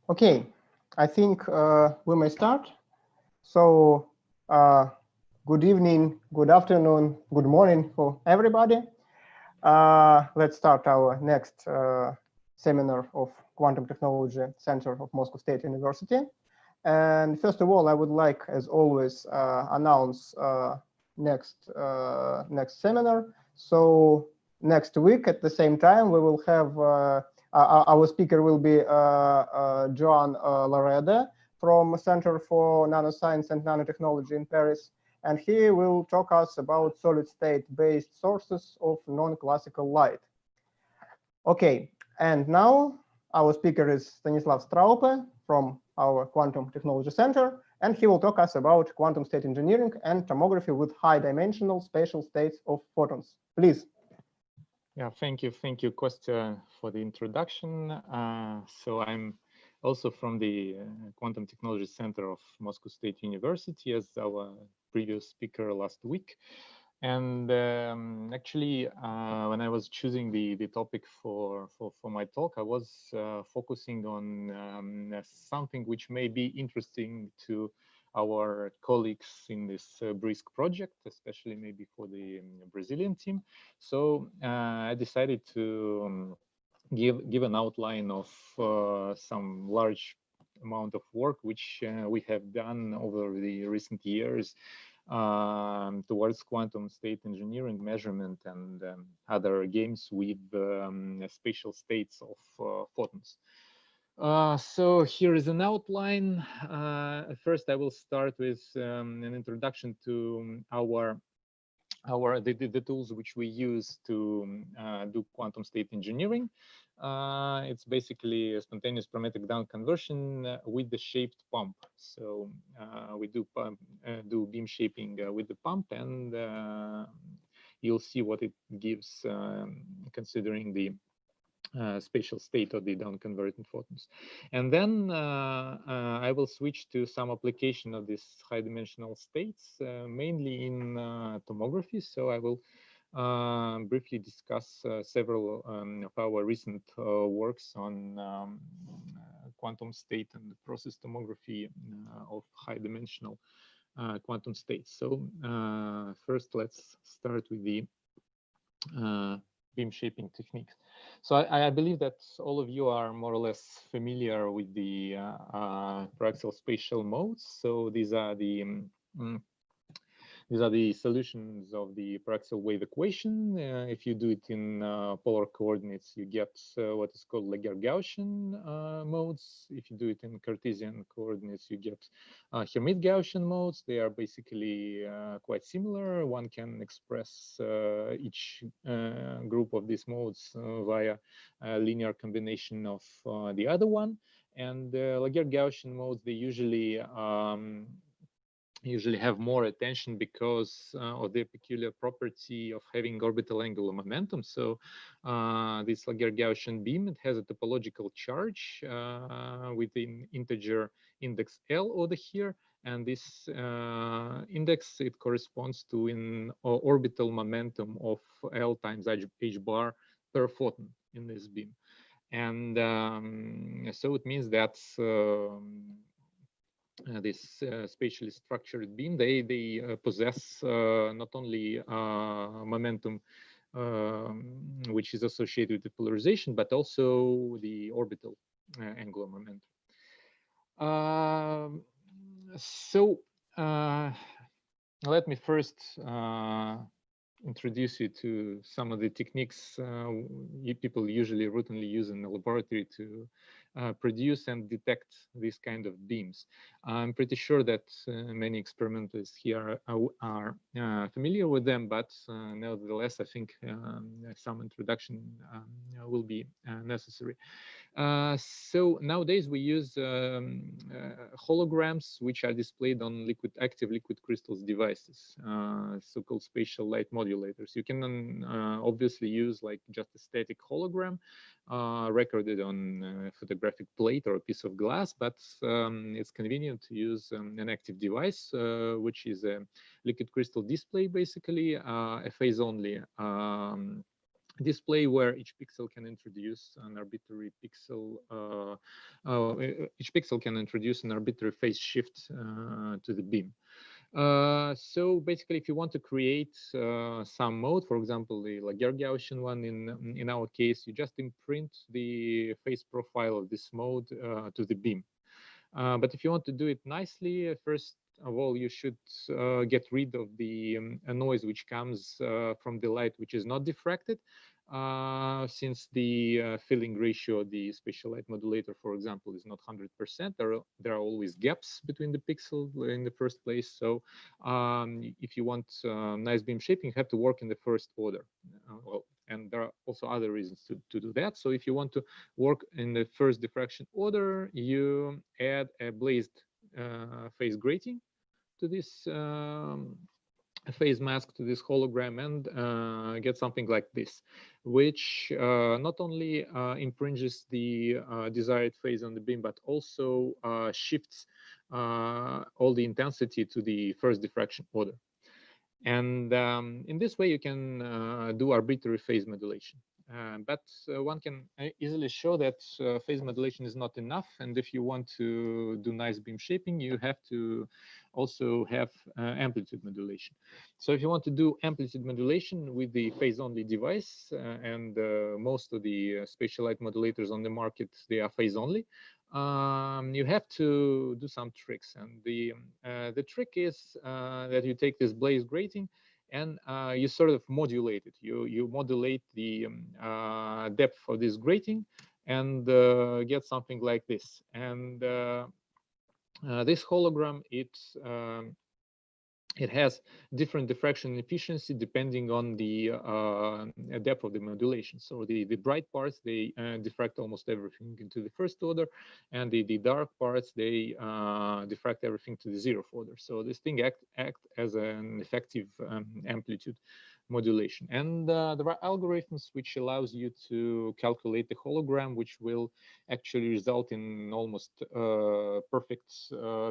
Okay, I think we may start. So good evening, good afternoon, good morning for everybody. Let's start our next seminar of Quantum Technology Center of Moscow State University. And first of all, I would like, as always, announce next seminar. So next week at the same time, we will have our speaker will be Joan Lareda from Center for Nanoscience and Nanotechnology in Paris. And he will talk us about solid state-based sources of non-classical light. Okay, and now our speaker is Stanislav Straupe from our Quantum Technology Center, and he will talk us about quantum state engineering and tomography with high-dimensional spatial states of photons. Please. Yeah, thank you, Kostya, for the introduction. So I'm also from the Quantum Technology Center of Moscow State University, as our previous speaker last week. And actually, when I was choosing the topic for my talk, I was focusing on something which may be interesting to our colleagues in this BRISC project, especially maybe for the Brazilian team. So I decided to give an outline of some large amount of work which we have done over the recent years towards quantum state engineering, measurement, and other games with spatial states of photons. So here is an outline. First, I will start with an introduction to the tools which we use to do quantum state engineering. It's basically a spontaneous parametric down conversion with the shaped pump. So we do beam shaping with the pump, and you'll see what it gives considering the spatial state of the down converted photons. And then I will switch to some application of these high dimensional states, mainly in tomography. So I will briefly discuss several of our recent works on quantum state and process tomography of high dimensional quantum states. So first, let's start with the beam shaping techniques. So I believe that all of you are more or less familiar with the Paraxial spatial modes. So these are the solutions of the Paraxial wave equation. If you do it in polar coordinates, you get what is called Laguerre-Gaussian modes. If you do it in Cartesian coordinates, you get Hermite-Gaussian modes. They are basically quite similar. One can express each group of these modes via a linear combination of the other one. And Laguerre-Gaussian modes, they usually have more attention because of their peculiar property of having orbital angular momentum. So this Laguerre-Gaussian beam, it has a topological charge with an integer index L over here. And this index, it corresponds to an orbital momentum of L times h bar per photon in this beam. And so it means that this spatially structured beam, they possess not only momentum which is associated with polarization, but also the orbital angular momentum. So let me first introduce you to some of the techniques people usually routinely use in the laboratory to produce and detect these kind of beams. I'm pretty sure that many experimenters here are familiar with them, but nevertheless, I think some introduction will be necessary. So nowadays we use holograms which are displayed on active liquid crystals devices, so-called spatial light modulators. You can obviously use like just a static hologram recorded on a photographic plate or a piece of glass, but it's convenient to use an active device, which is a liquid crystal display, basically a phase-only display where each pixel can introduce an arbitrary pixel. Each pixel can introduce an arbitrary phase shift to the beam. So basically, if you want to create some mode, for example, the Hermite-Gaussian one, in our case, you just imprint the phase profile of this mode to the beam. But if you want to do it nicely, first of all, you should get rid of the noise which comes from the light which is not diffracted, since the filling ratio of the spatial light modulator, for example, is not 100%. There are always gaps between the pixels in the first place. So if you want nice beam shaping, you have to work in the first order. And there are also other reasons to do that. So if you want to work in the first diffraction order, you add a blazed phase grating to this phase mask, to this hologram, and get something like this, which not only impinges the desired phase on the beam, but also shifts all the intensity to the first diffraction order. And in this way, you can do arbitrary phase modulation. But one can easily show that phase modulation is not enough. And if you want to do nice beam shaping, you have to also have amplitude modulation. So if you want to do amplitude modulation with the phase-only device, and most of the spatial light modulators on the market, they are phase-only, you have to do some tricks. And the trick is that you take this blaze grating and you sort of modulate it. You modulate the depth of this grating and get something like this. And this hologram, it has different diffraction efficiency depending on the depth of the modulation. So the bright parts, they diffract almost everything into the first order, and the dark parts, they diffract everything to the zeroth order. So this thing act as an effective amplitude modulation. And there are algorithms which allows you to calculate the hologram, which will actually result in almost perfect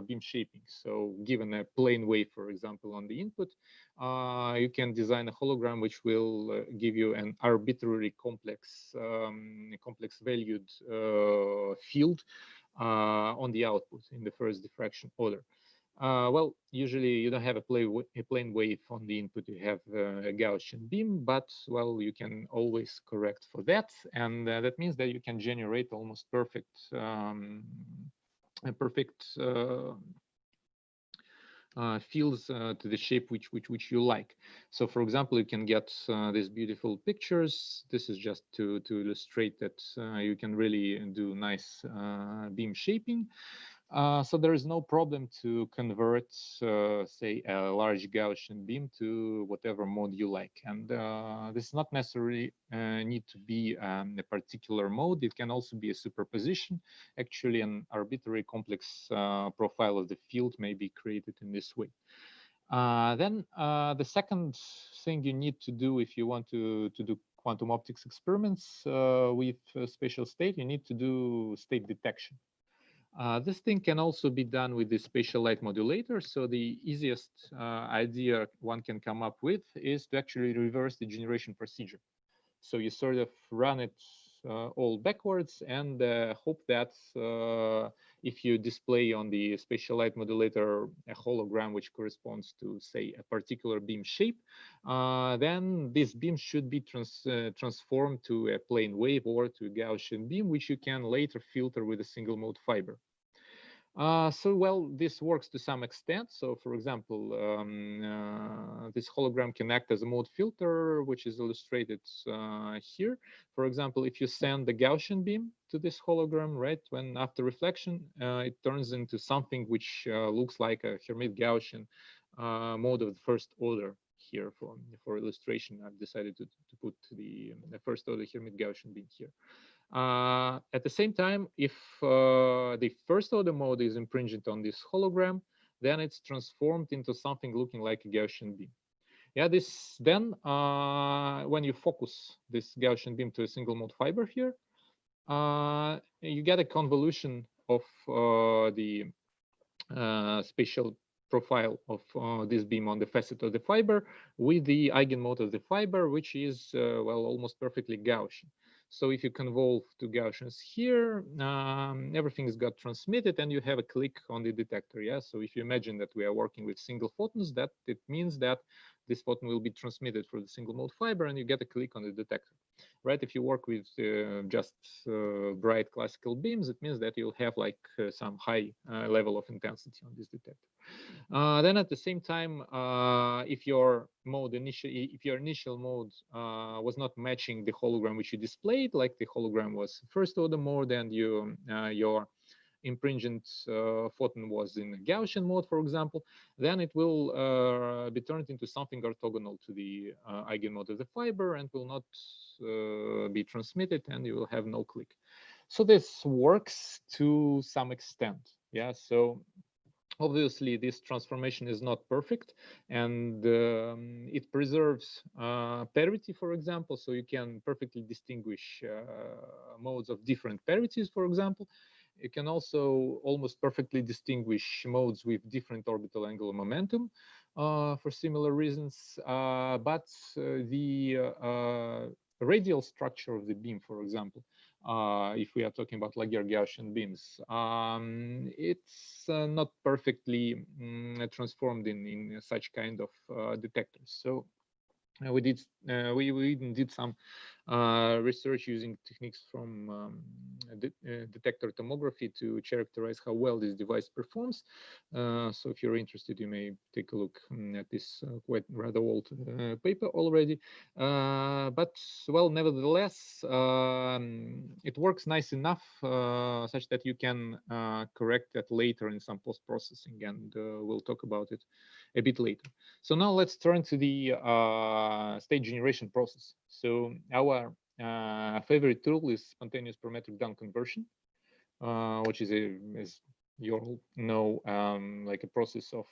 beam shaping. So given a plane wave, for example, on the input, you can design a hologram which will give you an arbitrary complex valued field on the output in the first diffraction order. Well, usually you don't have a plane wave on the input, you have a Gaussian beam, but, well, you can always correct for that. And that means that you can generate almost perfect, fields to the shape which you like. So, for example, you can get these beautiful pictures. This is just to illustrate that you can really do nice beam shaping. So there is no problem to convert, say, a large Gaussian beam to whatever mode you like. And this is not necessarily need to be a particular mode. It can also be a superposition. Actually, an arbitrary complex profile of the field may be created in this way. Then the second thing you need to do if you want to do quantum optics experiments with spatial state, you need to do state detection. This thing can also be done with the spatial light modulator. So the easiest idea one can come up with is to actually reverse the generation procedure. So you sort of run it all backwards and hope that if you display on the spatial light modulator a hologram which corresponds to, say, a particular beam shape, then this beam should be transformed to a plane wave or to a Gaussian beam, which you can later filter with a single mode fiber. So, well, this works to some extent. So, for example, this hologram can act as a mode filter, which is illustrated here. For example, if you send the Gaussian beam to this hologram, right, when after reflection, it turns into something which looks like a Hermite-Gaussian mode of the first order. Here, for illustration, I've decided to put the first order Hermite-Gaussian beam here. At the same time, if the first order mode is impinged on this hologram, then it's transformed into something looking like a Gaussian beam. Yeah, this then when you focus this Gaussian beam to a single mode fiber here, you get a convolution of the spatial profile of this beam on the facet of the fiber with the eigenmode of the fiber, which is well, almost perfectly Gaussian. So if you convolve two Gaussians here, everything's got transmitted, and you have a click on the detector. Yeah. So if you imagine that we are working with single photons, that it means that this photon will be transmitted through the single mode fiber, and you get a click on the detector. Right? If you work with just bright classical beams, it means that you'll have like some high level of intensity on this detector. Then at the same time, if your initial mode was not matching the hologram which you displayed, like the hologram was first order mode and your impingent photon was in Gaussian mode, for example, then it will be turned into something orthogonal to the eigenmode of the fiber and will not be transmitted, and you will have no click. So this works to some extent. Yeah. So obviously, this transformation is not perfect, and it preserves parity, for example. So you can perfectly distinguish modes of different parities, for example. You can also almost perfectly distinguish modes with different orbital angular momentum for similar reasons. But the radial structure of the beam, for example, if we are talking about Laguerre-Gaussian beams, it's not perfectly transformed in such kind of detectors. So we did some research using techniques from detector tomography to characterize how well this device performs. So if you're interested, you may take a look at this quite rather old paper already. But well, nevertheless, it works nice enough such that you can correct that later in some post-processing, and we'll talk about it a bit later. So now let's turn to the state generation process. So our favorite tool is spontaneous parametric down conversion, which is as you all know, like a process of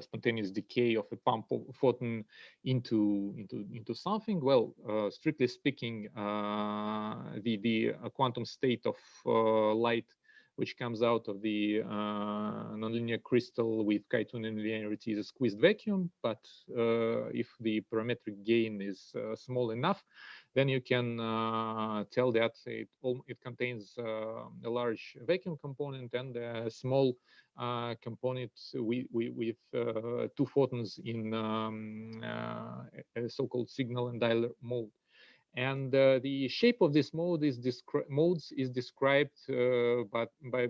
spontaneous decay of a pump photon into something. Well, strictly speaking, the quantum state of light which comes out of the nonlinear crystal with chi2 nonlinearity is a squeezed vacuum. But if the parametric gain is small enough, then you can tell that it contains a large vacuum component and a small component with two photons in a so-called signal and Euler mode. And the shape of this mode is described by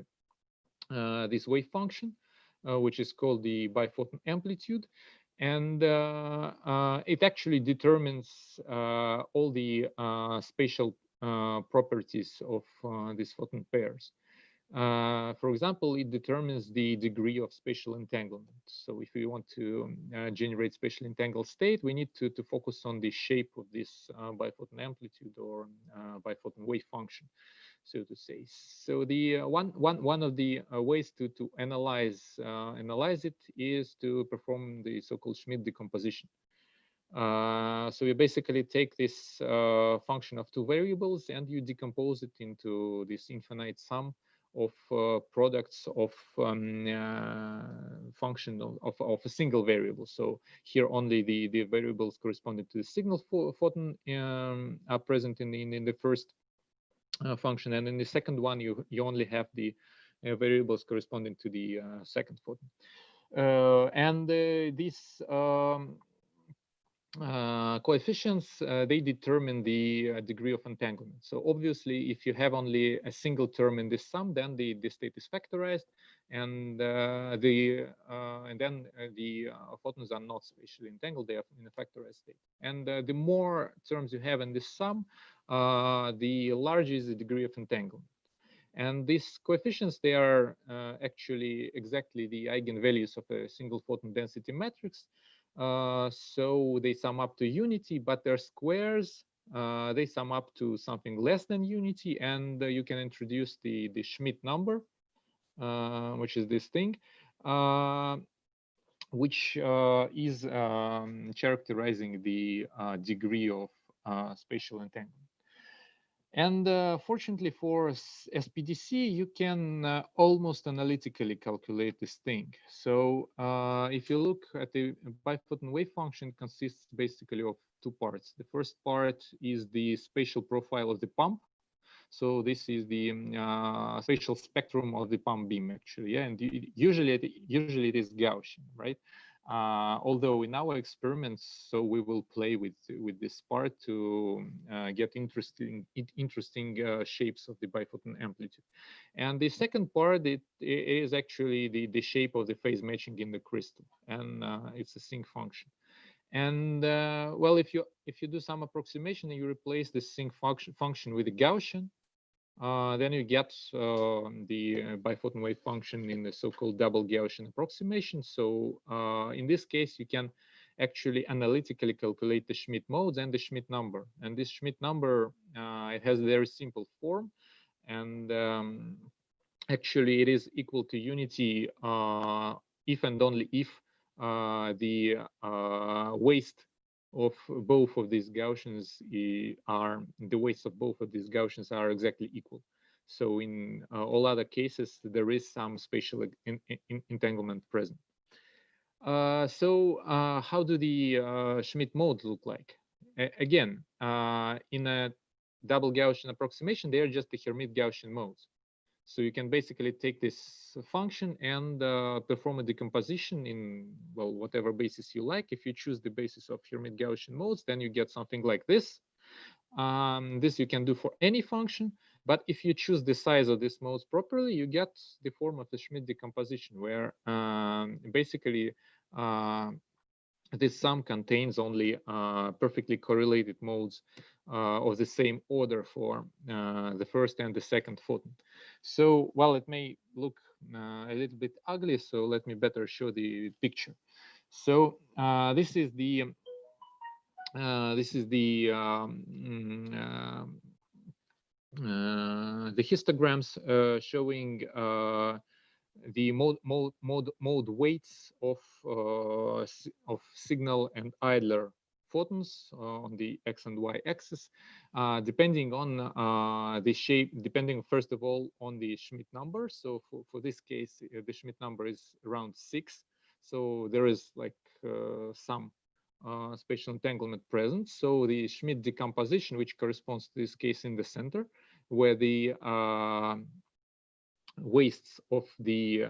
this wave function, which is called the biphoton amplitude. And it actually determines all the spatial properties of these photon pairs. For example, it determines the degree of spatial entanglement. So if we want to generate spatial entangled state, we need to focus on the shape of this biphoton amplitude or biphoton wave function, so to say. So the one of the ways to analyze it is to perform the so-called Schmidt decomposition. So you basically take this function of two variables and you decompose it into this infinite sum of products of function of a single variable. So here only the variables corresponding to the signal photon are present in the first function, and in the second one you only have the variables corresponding to the second photon. And these coefficients, they determine the degree of entanglement. So obviously, if you have only a single term in this sum, then the state is factorized, and then the photons are not spatially entangled; they are in a factorized state. And the more terms you have in this sum, the larger is the degree of entanglement. And these coefficients, they are actually exactly the eigenvalues of a single photon density matrix. So they sum up to unity, but their squares, they sum up to something less than unity, and you can introduce the Schmidt number, which is this thing, which is characterizing the degree of spatial entanglement. And fortunately for SPDC, you can almost analytically calculate this thing. So if you look at the biphoton wave function, it consists basically of two parts. The first part is the spatial profile of the pump. So this is the spatial spectrum of the pump beam, actually. Yeah, and usually it is Gaussian, right? Although in our experiments, so we will play with this part to get interesting shapes of the biphoton amplitude. And the second part, it is actually the shape of the phase matching in the crystal, and it's a sinc function. And well, if you do some approximation and you replace the sinc function with a Gaussian, then you get the biphoton wave function in the so-called double Gaussian approximation. So in this case, you can actually analytically calculate the Schmidt modes and the Schmidt number. And this Schmidt number, it has a very simple form. And actually, it is equal to unity if and only if the waste of both of these Gaussians are, the weights of both of these Gaussians are exactly equal. So in all other cases, there is some spatial entanglement present. So how do the Schmidt modes look like? Again, in a double Gaussian approximation, they are just the Hermite-Gaussian modes. So you can basically take this function and perform a decomposition in, well, whatever basis you like. If you choose the basis of Hermite-Gaussian modes, then you get something like this. This you can do for any function. But if you choose the size of these modes properly, you get the form of the Schmidt decomposition, where basically this sum contains only perfectly correlated modes of the same order for the first and the second photon. So, well, it may look a little bit ugly, so let me better show the picture. So this is the histograms showing the mode weights of signal and idler photons on the x and y axis, depending on the shape, depending first of all on the Schmidt number. So for this case, the Schmidt number is around 6. So there is like some spatial entanglement present. So the Schmidt decomposition, which corresponds to this case in the center, where the wastes of the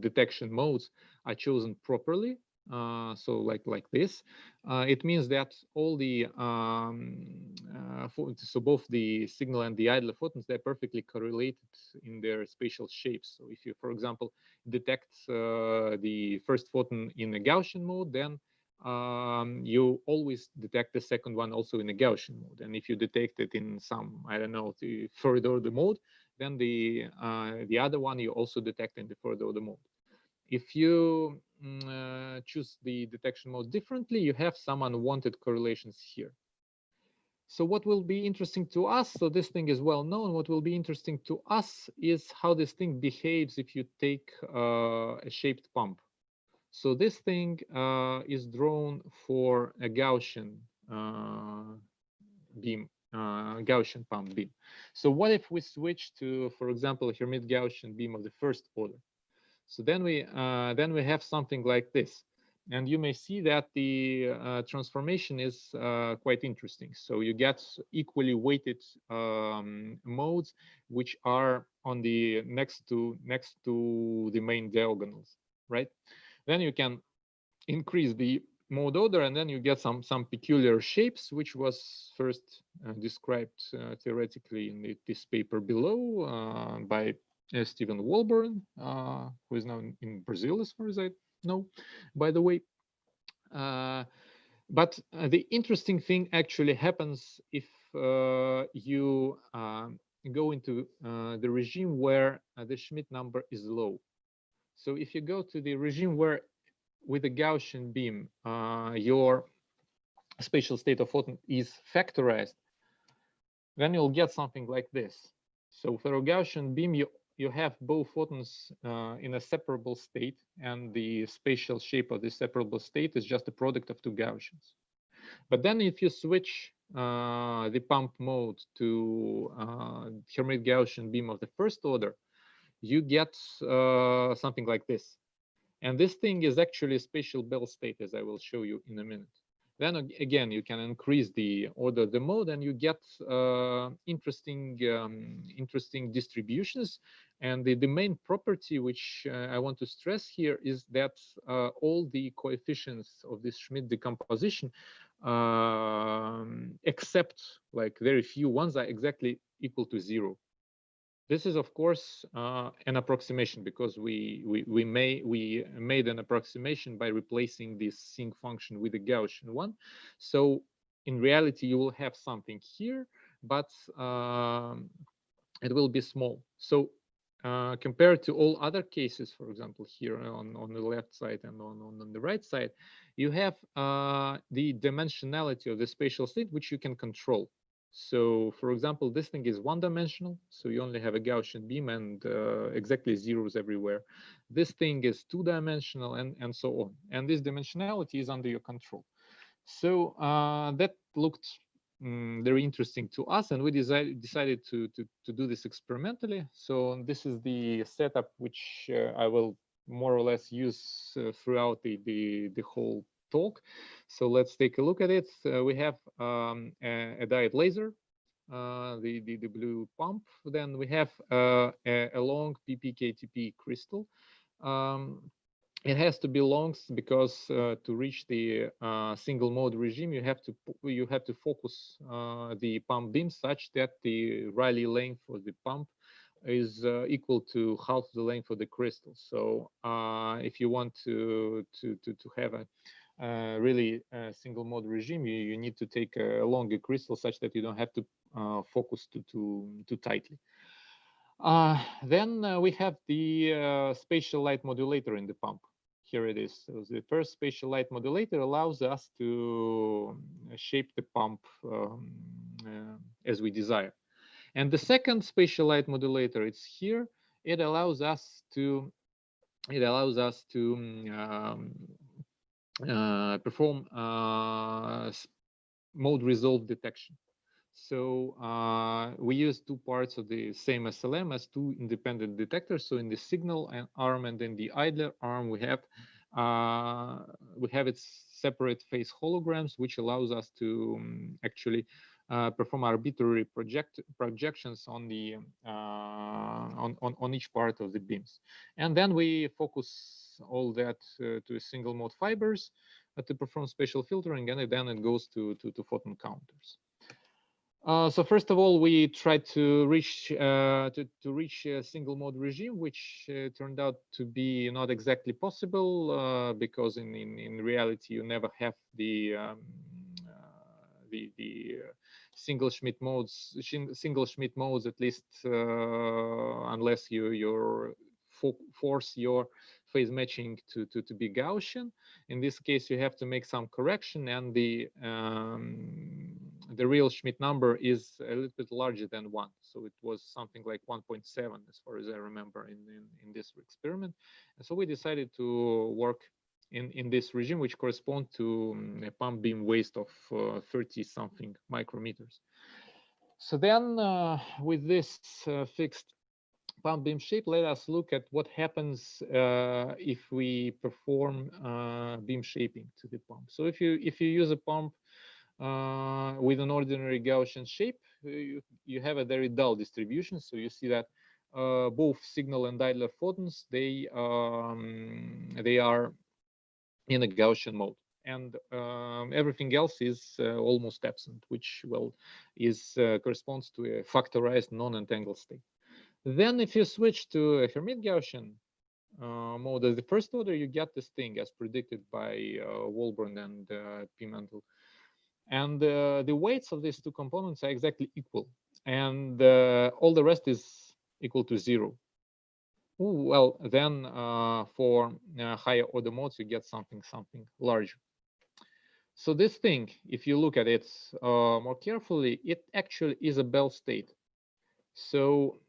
detection modes are chosen properly, so like this, it means that all the so both the signal and the idler photons, they're perfectly correlated in their spatial shapes. So if you, for example, detect the first photon in a Gaussian mode, then you always detect the second one also in a Gaussian mode. And if you detect it in some, I don't know, the third order mode, then the other one you also detect in the third order mode. If you choose the detection mode differently, you have some unwanted correlations here. So what will be interesting to us, so this thing is well known, what will be interesting to us is how this thing behaves if you take a shaped pump. So this thing is drawn for a Gaussian beam, Gaussian pump beam. So what if we switch to, for example, a Hermite-Gaussian beam of the first order? So then we have something like this, and you may see that the transformation is quite interesting. So you get equally weighted modes, which are on the next to the main diagonals, right? Then you can increase the mode order, and then you get some peculiar shapes, which was first described theoretically in this paper below by Stephen Walburn, who is now in Brazil, as far as I know, by the way. But the interesting thing actually happens if you go into the regime where the Schmidt number is low. So if you go to the regime where with a Gaussian beam, your spatial state of photon is factorized, then you'll get something like this. So for a Gaussian beam, you have both photons in a separable state, and the spatial shape of the separable state is just a product of two Gaussians. But then if you switch the pump mode to Hermite-Gaussian beam of the first order, you get something like this. And this thing is actually a spatial Bell state, as I will show you in a minute. Then again, you can increase the order of the mode, and you get interesting distributions. And the main property which I want to stress here is that all the coefficients of this Schmidt decomposition, except like very few ones, are exactly equal to 0. This is, of course, an approximation, because we made an approximation by replacing this sinc function with a Gaussian one. So in reality, you will have something here, but it will be small. So compared to all other cases, for example, here on the left side and on the right side, you have the dimensionality of the spatial state, which you can control. So, for example, this thing is one-dimensional, so you only have a Gaussian beam and exactly zeros everywhere. This thing is two-dimensional, and so on. And this dimensionality is under your control. So that looked very interesting to us, and we decided to do this experimentally. So this is the setup which I will more or less use throughout the whole talk. So let's take a look at it. We have a diode laser, the blue pump. Then we have a long PPKTP crystal. It has to be long because to reach the single mode regime, you have to focus the pump beam such that the Rayleigh length for the pump is equal to half the length of the crystal. So if you want to have a really single mode regime, you need to take a longer crystal such that you don't have to focus too tightly. Then we have the spatial light modulator in the pump. Here it is. So the first spatial light modulator allows us to shape the pump as we desire. And the second spatial light modulator, it's here. It allows us to perform mode resolve detection. So we use two parts of the same SLM as two independent detectors. So in the signal arm and in the idler arm, we have its separate phase holograms, which allows us to actually perform arbitrary projections on the on each part of the beams. And then we focus all that to a single mode fibers to perform spatial filtering, and then it goes to photon counters. So first of all, we tried to reach a single mode regime, which turned out to be not exactly possible because in reality you never have the single Schmidt modes, at least unless you force your phase matching to be Gaussian. In this case, you have to make some correction, and the real Schmidt number is a little bit larger than 1. So it was something like 1.7, as far as I remember, in this experiment. And so we decided to work in this regime, which corresponds to a pump beam waste of 30-something micrometers. So then with this fixed pump beam shape, let us look at what happens if we perform beam shaping to the pump. So if you use a pump with an ordinary Gaussian shape, you have a very dull distribution. So you see that both signal and idler photons, they are in a Gaussian mode, and everything else is almost absent, which corresponds to a factorized non-entangled state. Then if you switch to a Hermite-Gaussian mode as the first order, you get this thing as predicted by Wolbrand and Pimentel. And the weights of these two components are exactly equal, and all the rest is equal to 0. Well, then for higher order modes, you get something larger. So this thing, if you look at it more carefully, it actually is a Bell state. So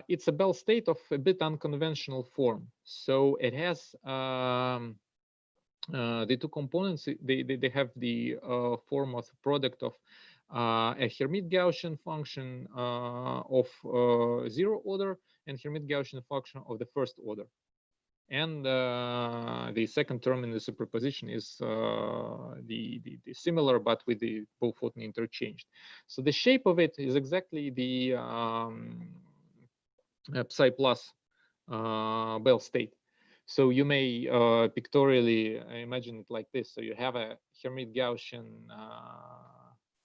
it's a Bell state of a bit unconventional form. So it has the two components. They have the form of product of a Hermite-Gaussian function of 0 order and Hermite-Gaussian function of the first order. And the second term in the superposition is the similar, but with the both photon interchanged. So the shape of it is exactly the psi plus Bell state. So you may pictorially imagine it like this. So you have a Hermite-Gaussian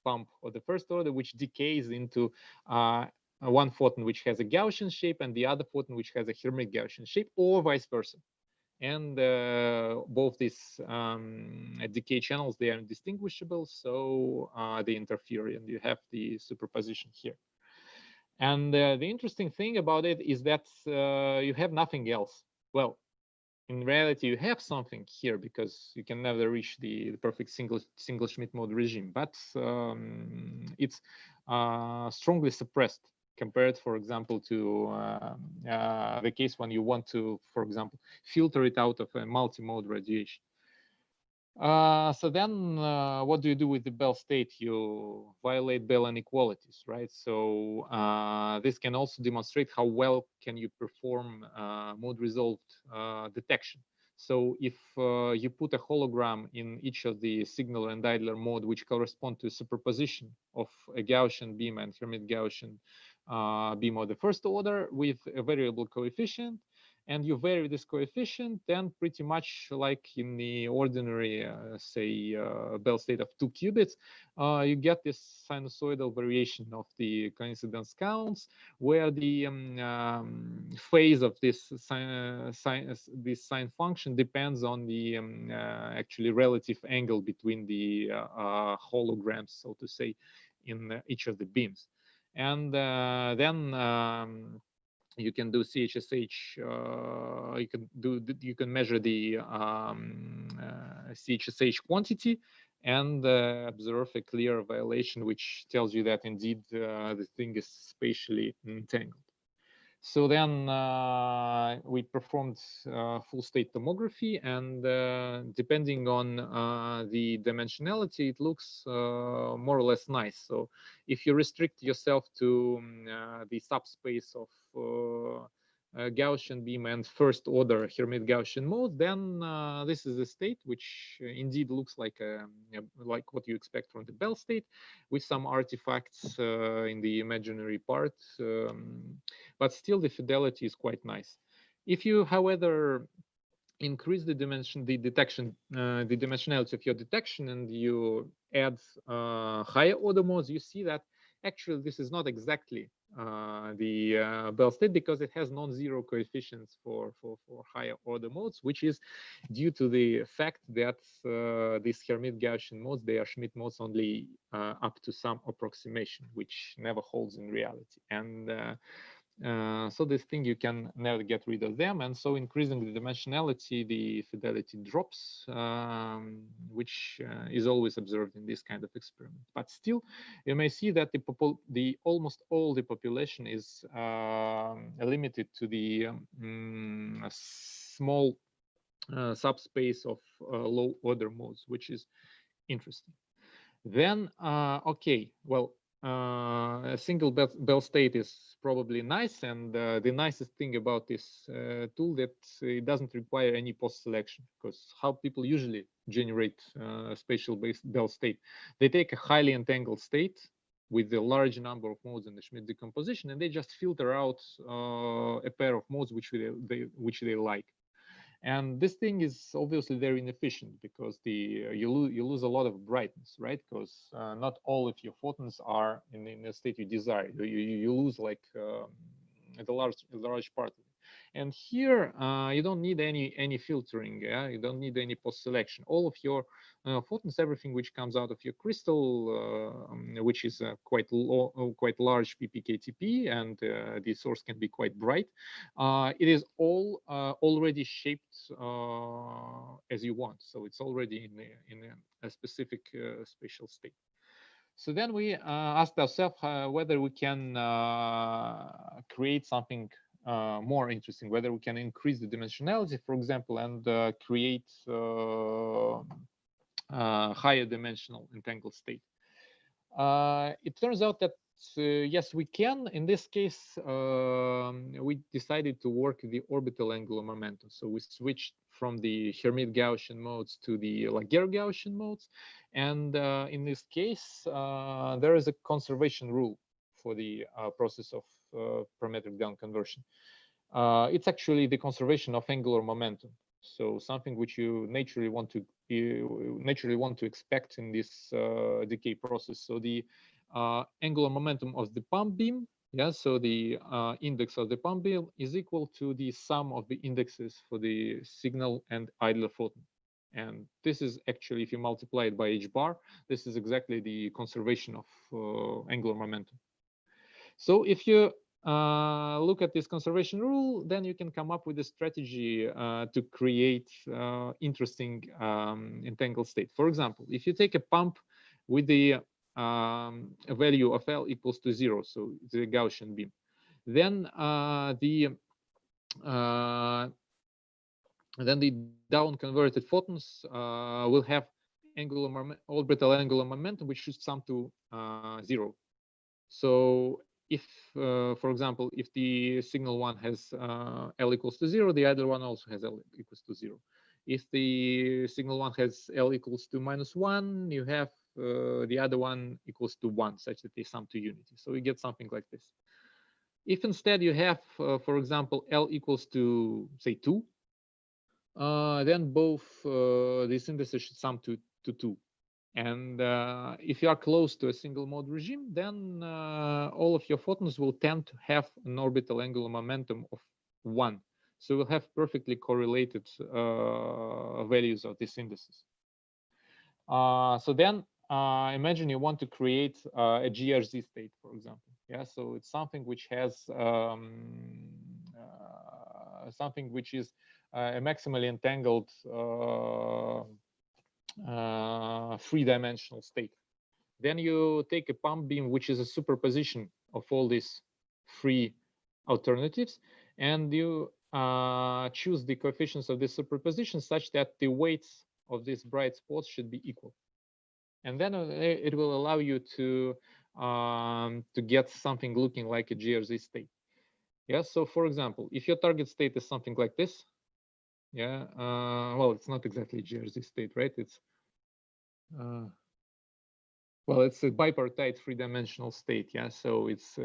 pump of the first order, which decays into one photon which has a Gaussian shape and the other photon which has a Hermite-Gaussian shape, or vice versa. And both these decay channels, they are indistinguishable, so they interfere, and you have the superposition here. And the interesting thing about it is that you have nothing else. Well, in reality, you have something here because you can never reach the perfect single Schmidt mode regime, but it's strongly suppressed compared, for example, to the case when you want to, for example, filter it out of a multi-mode radiation. So then what do you do with the Bell state? You violate Bell inequalities, right? So this can also demonstrate how well can you perform mode resolved detection. So if you put a hologram in each of the signal and idler mode, which correspond to a superposition of a Gaussian beam and Hermite-Gaussian beam of the first order with a variable coefficient, and you vary this coefficient, then pretty much like in the ordinary, say, Bell state of 2 qubits, you get this sinusoidal variation of the coincidence counts, where the phase of this sine function depends on the actually relative angle between the holograms, so to say, in each of the beams. And then you can do CHSH. You can measure the CHSH quantity and observe a clear violation, which tells you that indeed the thing is spatially entangled. So then we performed full state tomography, and depending on the dimensionality, it looks more or less nice. So if you restrict yourself to the subspace of Gaussian beam and first order Hermite-Gaussian mode, then this is a state which indeed looks like what you expect from the Bell state, with some artifacts in the imaginary part, but still the fidelity is quite nice. If you, however, increase the dimensionality of your detection, and you add higher order modes, you see that actually this is not exactly the Bell state, because it has non-zero coefficients for higher order modes, which is due to the fact that these Hermite-Gaussian modes, they are Schmidt modes only up to some approximation, which never holds in reality. And so this thing, you can never get rid of them, and so increasing the dimensionality, the fidelity drops, which is always observed in this kind of experiment. But still, you may see that almost all the population is limited to the small subspace of low order modes, which is interesting. Then, okay, well, a single Bell state is probably nice, and the nicest thing about this tool that it doesn't require any post-selection, because how people usually generate spatial Bell state, they take a highly entangled state with a large number of modes in the Schmidt decomposition, and they just filter out a pair of modes which they like. And this thing is obviously very inefficient, because you lose a lot of brightness, right? Because not all of your photons are in a state you desire. You lose like a large part of it. And here you don't need any filtering. Yeah, you don't need any post selection. All of your photons, everything which comes out of your crystal, which is quite large PPKTP, and the source can be quite bright. It is all already shaped as you want, so it's already in a specific spatial state. So then we asked ourselves whether we can create something more interesting, whether we can increase the dimensionality, for example, and create higher dimensional entangled state. It turns out that yes, we can. In this case, we decided to work the orbital angular momentum. So we switched from the Hermite-Gaussian modes to the Laguerre-Gaussian modes. And in this case, there is a conservation rule for the process of parametric down conversion. It's actually the conservation of angular momentum. So something which you naturally want to expect in this decay process. So the angular momentum of the pump beam, yeah. So the index of the pump beam is equal to the sum of the indexes for the signal and idler photon. And this is actually, if you multiply it by h bar, this is exactly the conservation of angular momentum. So if you look at this conservation rule, then you can come up with a strategy to create interesting entangled state. For example, if you take a pump with the value of L equals to 0, so it's a Gaussian beam, then the down converted photons will have orbital angular momentum, which should sum to 0. So if, for example, if the signal one has L equals to 0, the other one also has L equals to 0. If the signal one has L equals to -1, you have the other one equals to 1, such that they sum to unity. So you get something like this. If instead you have, for example, L equals to, say, 2, then both these indices should sum to 2. And if you are close to a single mode regime, then all of your photons will tend to have an orbital angular momentum of 1. So we'll have perfectly correlated values of these indices. So then imagine you want to create a GRZ state, for example. Yeah, so it's something which has something which is a maximally entangled three-dimensional state. Then you take a pump beam, which is a superposition of all these three alternatives, and you choose the coefficients of this superposition such that the weights of these bright spots should be equal. And then it will allow you to get something looking like a GRZ state. Yeah, so for example, if your target state is something like this, yeah, well, it's not exactly a GRZ state, right? It's well, it's a bipartite three-dimensional state, yeah. So it's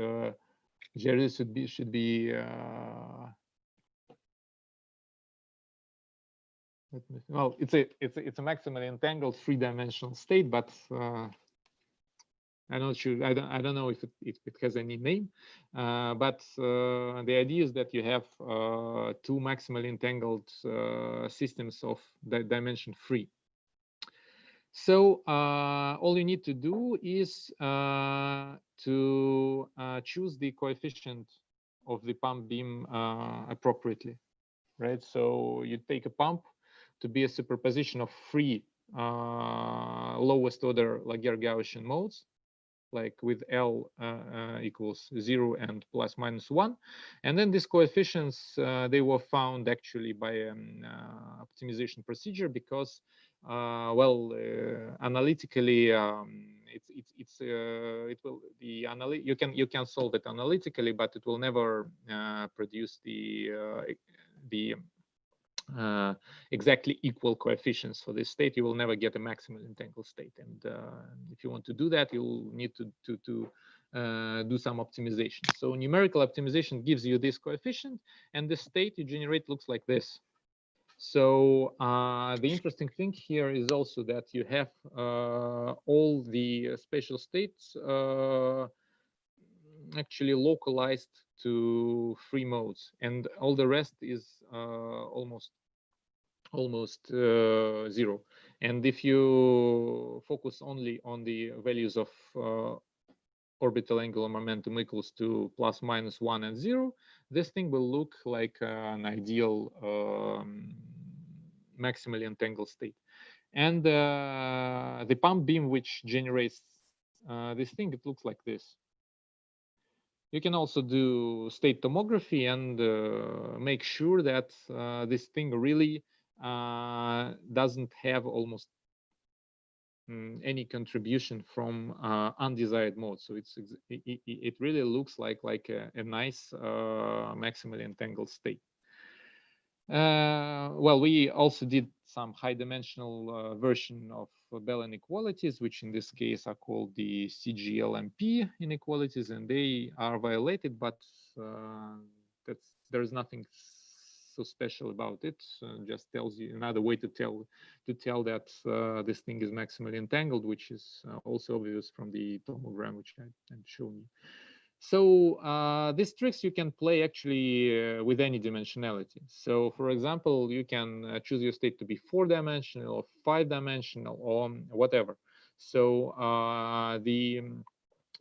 GRZ should be well, it's a maximally entangled three-dimensional state, but I'm not sure. I don't know if it has any name, but the idea is that you have two maximally entangled systems of dimension 3. So all you need to do is to choose the coefficient of the pump beam appropriately, right? So you take a pump to be a superposition of 3 lowest order Laguerre-Gaussian modes, like with L equals 0 and ±1. And then these coefficients, they were found actually by an optimization procedure because, well, analytically, you can solve it analytically, but it will never produce the exactly equal coefficients for this state. You will never get a maximal entangled state, and if you want to do that, you'll need to do some optimization. So numerical optimization gives you this coefficient, and the state you generate looks like this. So the interesting thing here is also that you have all the spatial states actually localized to 3 modes, and all the rest is almost 0. And if you focus only on the values of orbital angular momentum equals to ±1 and 0, this thing will look like an ideal maximally entangled state. And the pump beam which generates this thing, it looks like this. You can also do state tomography and make sure that this thing really doesn't have almost any contribution from undesired mode. So it really looks like a nice maximally entangled state. Well, we also did some high-dimensional version of Bell inequalities, which in this case are called the CGLMP inequalities, and they are violated, but there's nothing so special about it. Just tells you another way to tell that this thing is maximally entangled, which is also obvious from the tomogram which I'm showing you. So these tricks you can play actually with any dimensionality. So for example, you can choose your state to be 4-dimensional or 5-dimensional or whatever. So the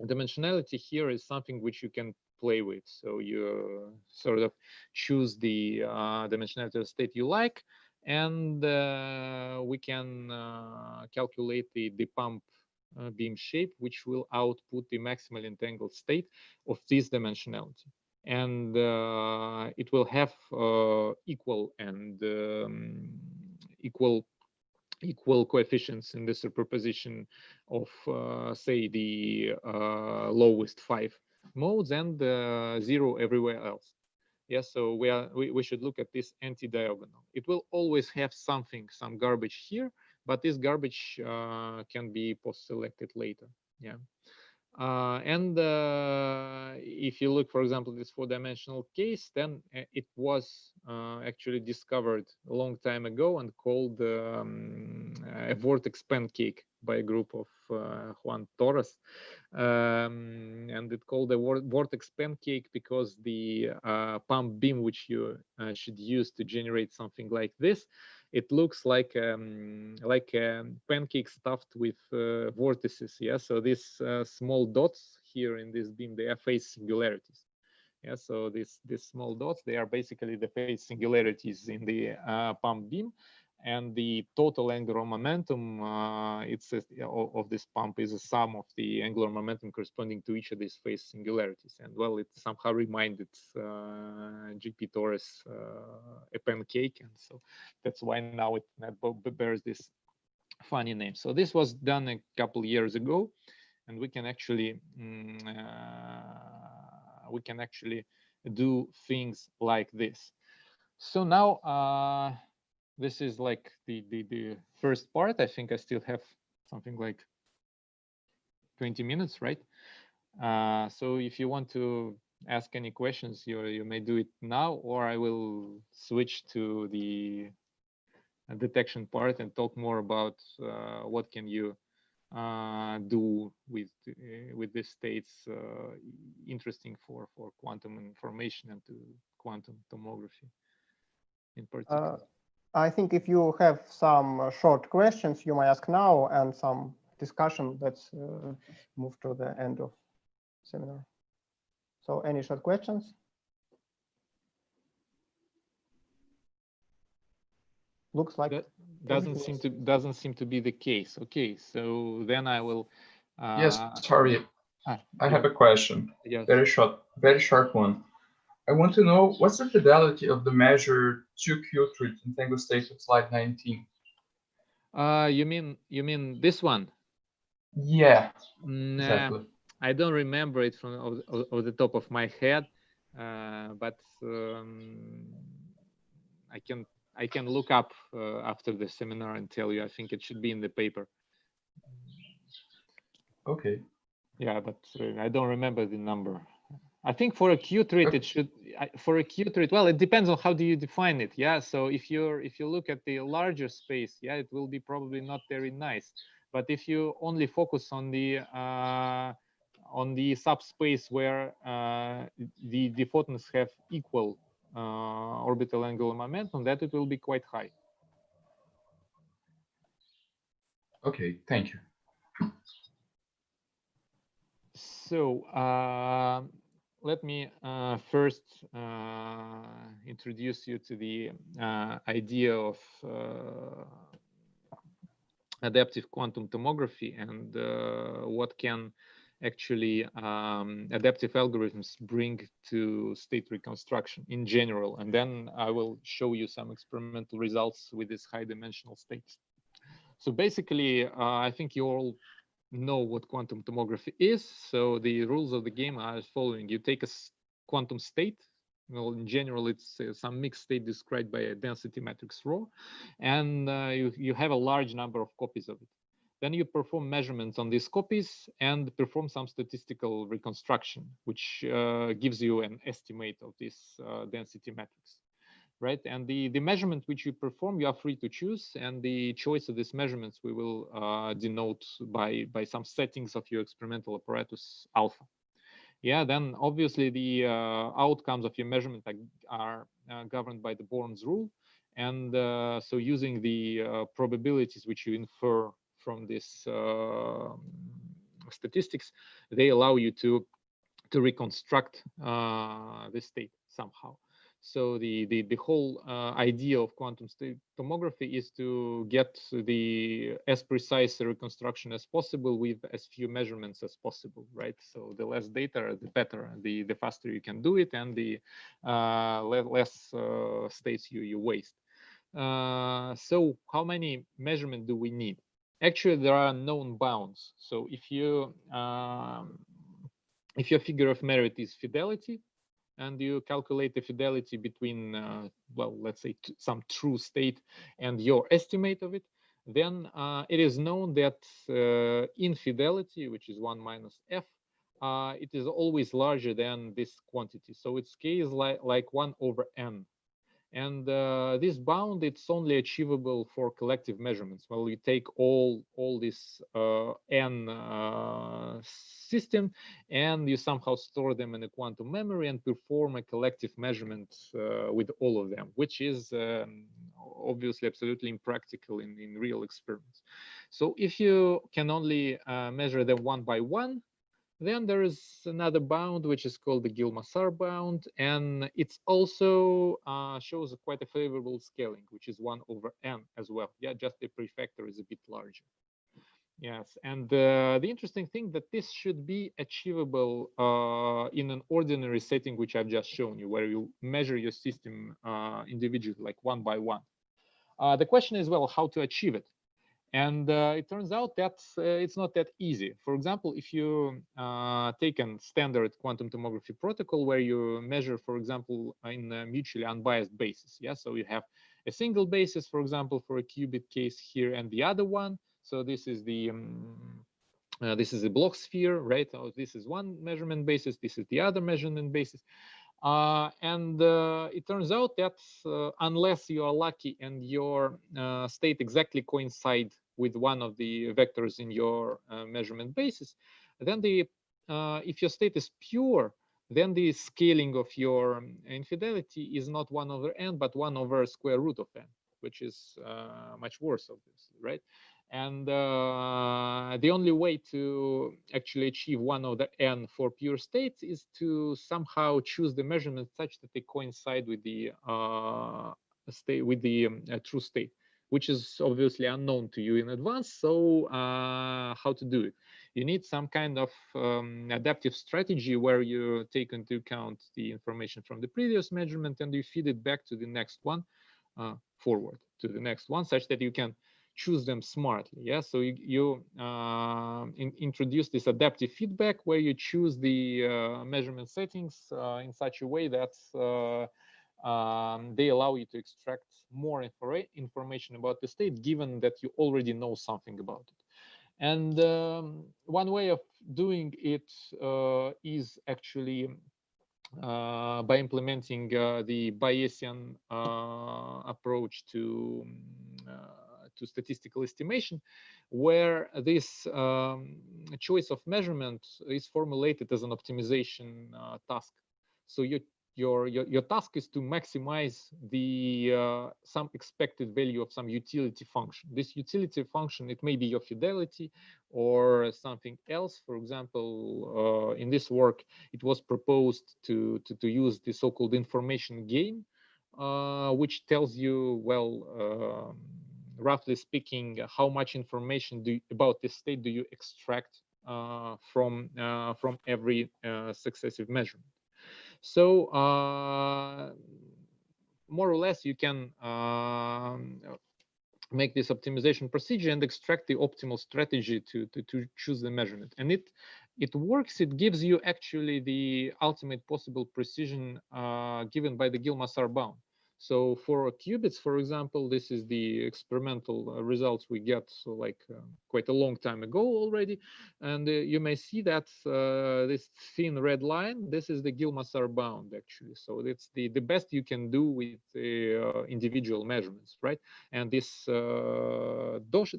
dimensionality here is something which you can play with. So you sort of choose the dimensionality of the state you like, and we can calculate the pump beam shape, which will output the maximally entangled state of this dimensionality. And it will have equal coefficients in the superposition of, say, the lowest 5 modes and 0 everywhere else. Yes, so we should look at this anti-diagonal. It will always have some garbage here, but this garbage can be post-selected later. Yeah. And if you look, for example, this 4-dimensional case, then it was actually discovered a long time ago and called a vortex pancake by a group of Juan Torres. And it called a vortex pancake because the pump beam which you should use to generate something like this, it looks like a pancake stuffed with vortices. Yeah, so these small dots here in this beam, they are phase singularities. Yeah, so these small dots, they are basically the phase singularities in the pump beam, and the total angular momentum of this pump is a sum of the angular momentum corresponding to each of these phase singularities. And well, it somehow reminded GP Torres a pancake, and so that's why now it bears this funny name. So this was done a couple years ago, and we can actually do things like this. So now this is like the first part. I think I still have something like 20 minutes, right? So if you want to ask any questions, you may do it now, or I will switch to the detection part and talk more about what can you do with these states interesting for quantum information and to quantum tomography in particular. I think if you have some short questions, you may ask now, and some discussion. Let's move to the end of seminar. So any short questions? Looks like that doesn't seem to be the case. Okay, so then I will. Yes, sorry. I have a question. Yes. Very short one. I want to know what's the fidelity of the measure 2Q3 entangled state of slide 19. You mean this one? Yeah, exactly. I don't remember it from of the top of my head, but I can look up after the seminar and tell you. I think it should be in the paper. Okay. Yeah, but I don't remember the number. I think for a Q-treat, it should, for a Q-treat, well, it depends on how do you define it. Yeah, so if you look at the larger space, yeah, it will be probably not very nice. But if you only focus on the subspace where the photons have equal orbital angular momentum, that it will be quite high. Okay, thank you. So let me first introduce you to the idea of adaptive quantum tomography and what can actually adaptive algorithms bring to state reconstruction in general. And then I will show you some experimental results with these high dimensional states. So basically, I think you all know what quantum tomography is. So the rules of the game are as following. You take a quantum state. Well, in general, it's some mixed state described by a density matrix rho, and you have a large number of copies of it. Then you perform measurements on these copies and perform some statistical reconstruction, which gives you an estimate of this density matrix. Right, and the measurement which you perform, you are free to choose, and the choice of these measurements we will denote by some settings of your experimental apparatus alpha. Yeah, then obviously the outcomes of your measurement are governed by the Born's rule, and so using the probabilities which you infer from this statistics, they allow you to reconstruct the state somehow. So the whole idea of quantum state tomography is to get the as precise a reconstruction as possible with as few measurements as possible, right? So the less data, the better, the faster you can do it, and the less states you waste. So how many measurements do we need? Actually, there are known bounds. So if your figure of merit is fidelity, and you calculate the fidelity between, well, let's say some true state and your estimate of it, then it is known that infidelity, which is 1 minus f, it is always larger than this quantity. So its k is like 1 over n. And this bound, it's only achievable for collective measurements. Well, you take all this n system, and you somehow store them in a quantum memory and perform a collective measurement with all of them, which is obviously absolutely impractical in real experiments. So if you can only measure them one by one, then there is another bound, which is called the Gil-Massar bound, and it also shows quite a favorable scaling, which is 1 over n as well. Yeah, just the prefactor is a bit larger. Yes, and the interesting thing that this should be achievable in an ordinary setting, which I've just shown you, where you measure your system individually, like one by one. The question is, well, how to achieve it? And it turns out that it's not that easy. For example, if you take a standard quantum tomography protocol where you measure, for example, in a mutually unbiased basis. Yeah, so you have a single basis, for example, for a qubit case here, and the other one. So this is the Bloch sphere, right? So this is one measurement basis. This is the other measurement basis. And it turns out that unless you are lucky and your state exactly coincide with one of the vectors in your measurement basis, then if your state is pure, then the scaling of your infidelity is not 1 over n, but 1 over square root of n, which is much worse, obviously, right? And the only way to actually achieve 1 over n for pure states is to somehow choose the measurements such that they coincide with the true state, which is obviously unknown to you in advance. So how to do it? You need some kind of adaptive strategy where you take into account the information from the previous measurement and you feed it back to the next one, forward to the next one, such that you can choose them smartly. Yeah, so you introduce this adaptive feedback where you choose the measurement settings in such a way that they allow you to extract more information about the state, given that you already know something about it. And one way of doing it is actually by implementing the Bayesian approach to statistical estimation, where this choice of measurement is formulated as an optimization task. So your task is to maximize the some expected value of some utility function. This utility function, it may be your fidelity or something else. For example, in this work, it was proposed to use the so-called information gain, which tells you, well, roughly speaking, how much information about the state do you extract from every successive measurement. So more or less, you can make this optimization procedure and extract the optimal strategy to choose the measurement. And it works. It gives you actually the ultimate possible precision given by the Gil-Mazar bound. So for qubits, for example, this is the experimental results we get, so like quite a long time ago already. And you may see that this thin red line, this is the Gil-Mazar bound actually. So it's the best you can do with individual measurements, right? And this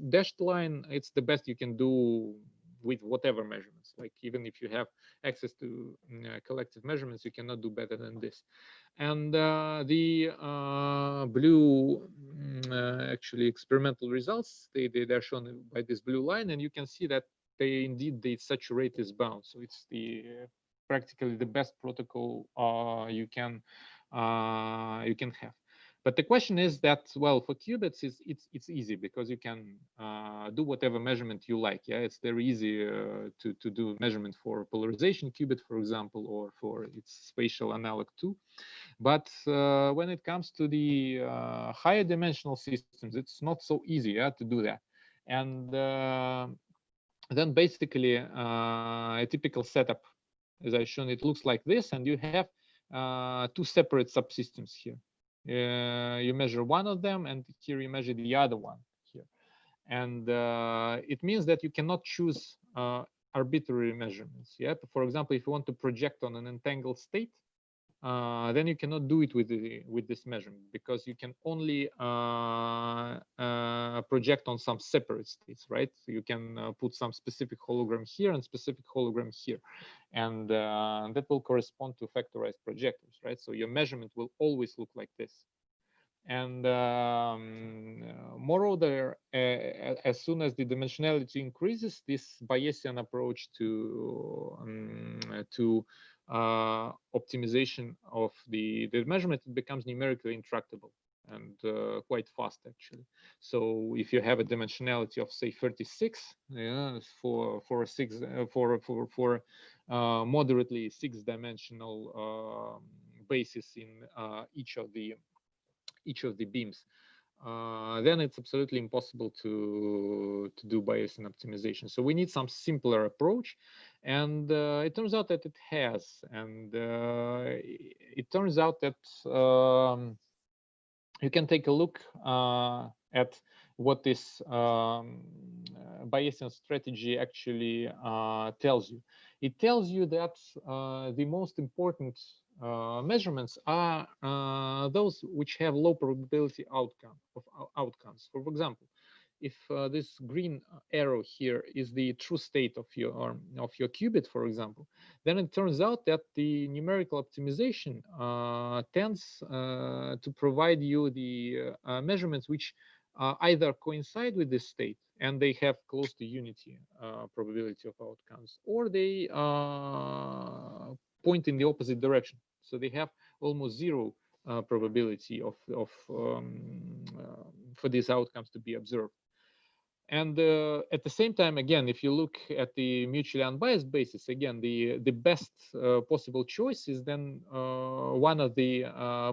dashed line, it's the best you can do with whatever measurements. Like even if you have access to collective measurements, you cannot do better than this. And the blue actually experimental results, they're shown by this blue line, and you can see that they saturate this bound. So it's the practically the best protocol you can have. But the question is that, well, for qubits, it's easy because you can do whatever measurement you like. Yeah, it's very easy to do measurement for polarization qubit, for example, or for its spatial analog too. But when it comes to the higher dimensional systems, it's not so easy to do that. And then basically a typical setup, as I've shown, it looks like this, and you have two separate subsystems here. You measure one of them, and here you measure the other one here. And it means that you cannot choose arbitrary measurements. Yeah, for example, if you want to project on an entangled state, then you cannot do it with this measurement, because you can only project on some separate states, right? So you can put some specific hologram here and specific hologram here, and that will correspond to factorized projectors, right? So your measurement will always look like this. And moreover, as soon as the dimensionality increases, this Bayesian approach to optimization of the measurement, it becomes numerically intractable and quite fast actually. So if you have a dimensionality of say 36, yeah, for moderately six-dimensional basis in each of the beams, then it's absolutely impossible to do Bayesian optimization. So we need some simpler approach, and it turns out that it has. And it turns out that you can take a look at what this Bayesian strategy actually tells you. It tells you that the most important measurements are those which have low probability outcomes. For example, if this green arrow here is the true state of your qubit, for example, then it turns out that the numerical optimization tends to provide you the measurements which either coincide with this state and they have close to unity probability of outcomes, or they point in the opposite direction. So they have almost zero probability for these outcomes to be observed. And at the same time, again, if you look at the mutually unbiased basis, again, the best possible choice is then one of the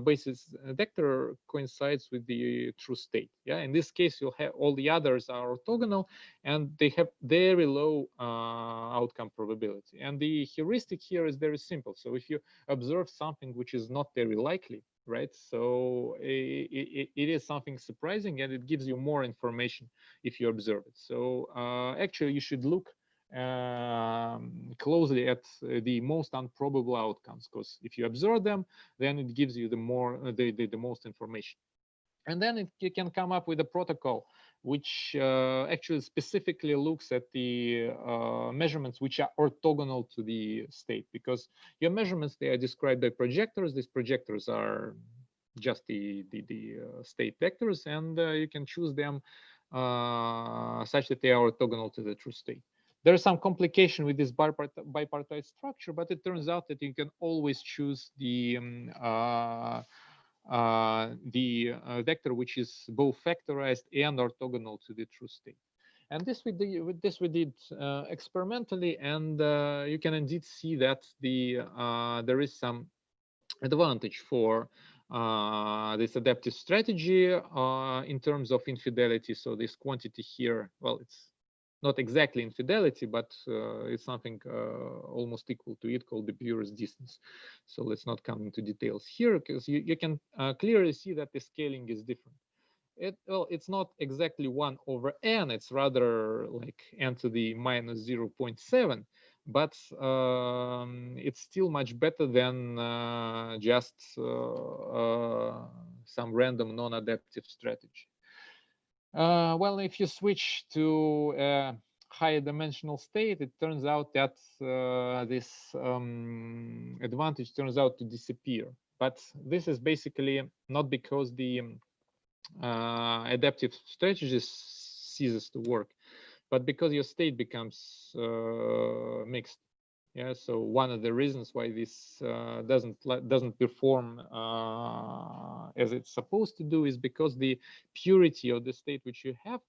basis vector coincides with the true state. Yeah, in this case, you'll have all the others are orthogonal, and they have very low outcome probability. And the heuristic here is very simple. So if you observe something which is not very likely, right? So it is something surprising, and it gives you more information if you observe it. So actually, you should look closely at the most improbable outcomes, because if you observe them, then it gives you the most information. And then you can come up with a protocol which actually specifically looks at the measurements which are orthogonal to the state, because your measurements, they are described by projectors. These projectors are just the state vectors, and you can choose them such that they are orthogonal to the true state. There is some complication with this bipartite structure, but it turns out that you can always choose the vector which is both factorized and orthogonal to the true state. And this we did experimentally, and you can indeed see that there is some advantage for this adaptive strategy in terms of infidelity. So this quantity here, well, it's not exactly infidelity, but it's something almost equal to it, called the Bureau's distance. So let's not come into details here, because you can clearly see that the scaling is different. Well, it's not exactly 1 over n, it's rather like n to the minus 0.7, but it's still much better than just some random non-adaptive strategy. Well, if you switch to a higher dimensional state, it turns out that this advantage turns out to disappear. But this is basically not because the adaptive strategy ceases to work, but because your state becomes mixed. Yeah, so one of the reasons why this doesn't perform as it's supposed to do is because the purity of the state which you have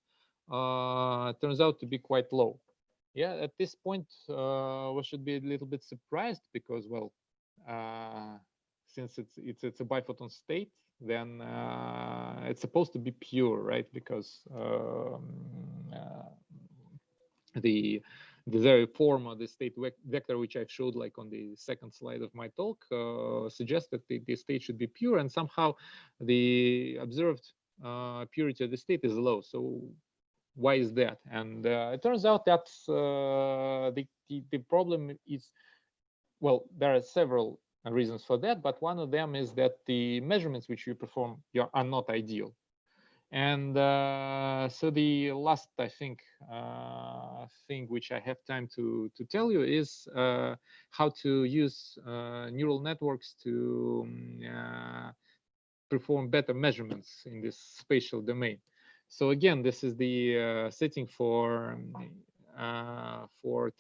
turns out to be quite low. Yeah, at this point we should be a little bit surprised, because, well, since it's a biphoton state, then it's supposed to be pure, right? Because the very form of the state vector, which I showed like on the second slide of my talk, suggests that the state should be pure, and somehow the observed purity of the state is low. So why is that? And it turns out that the problem is, well, there are several reasons for that, but one of them is that the measurements which you perform are not ideal. And so the last, I think, thing which I have time to tell you is how to use neural networks to perform better measurements in this spatial domain. So again, this is the setting for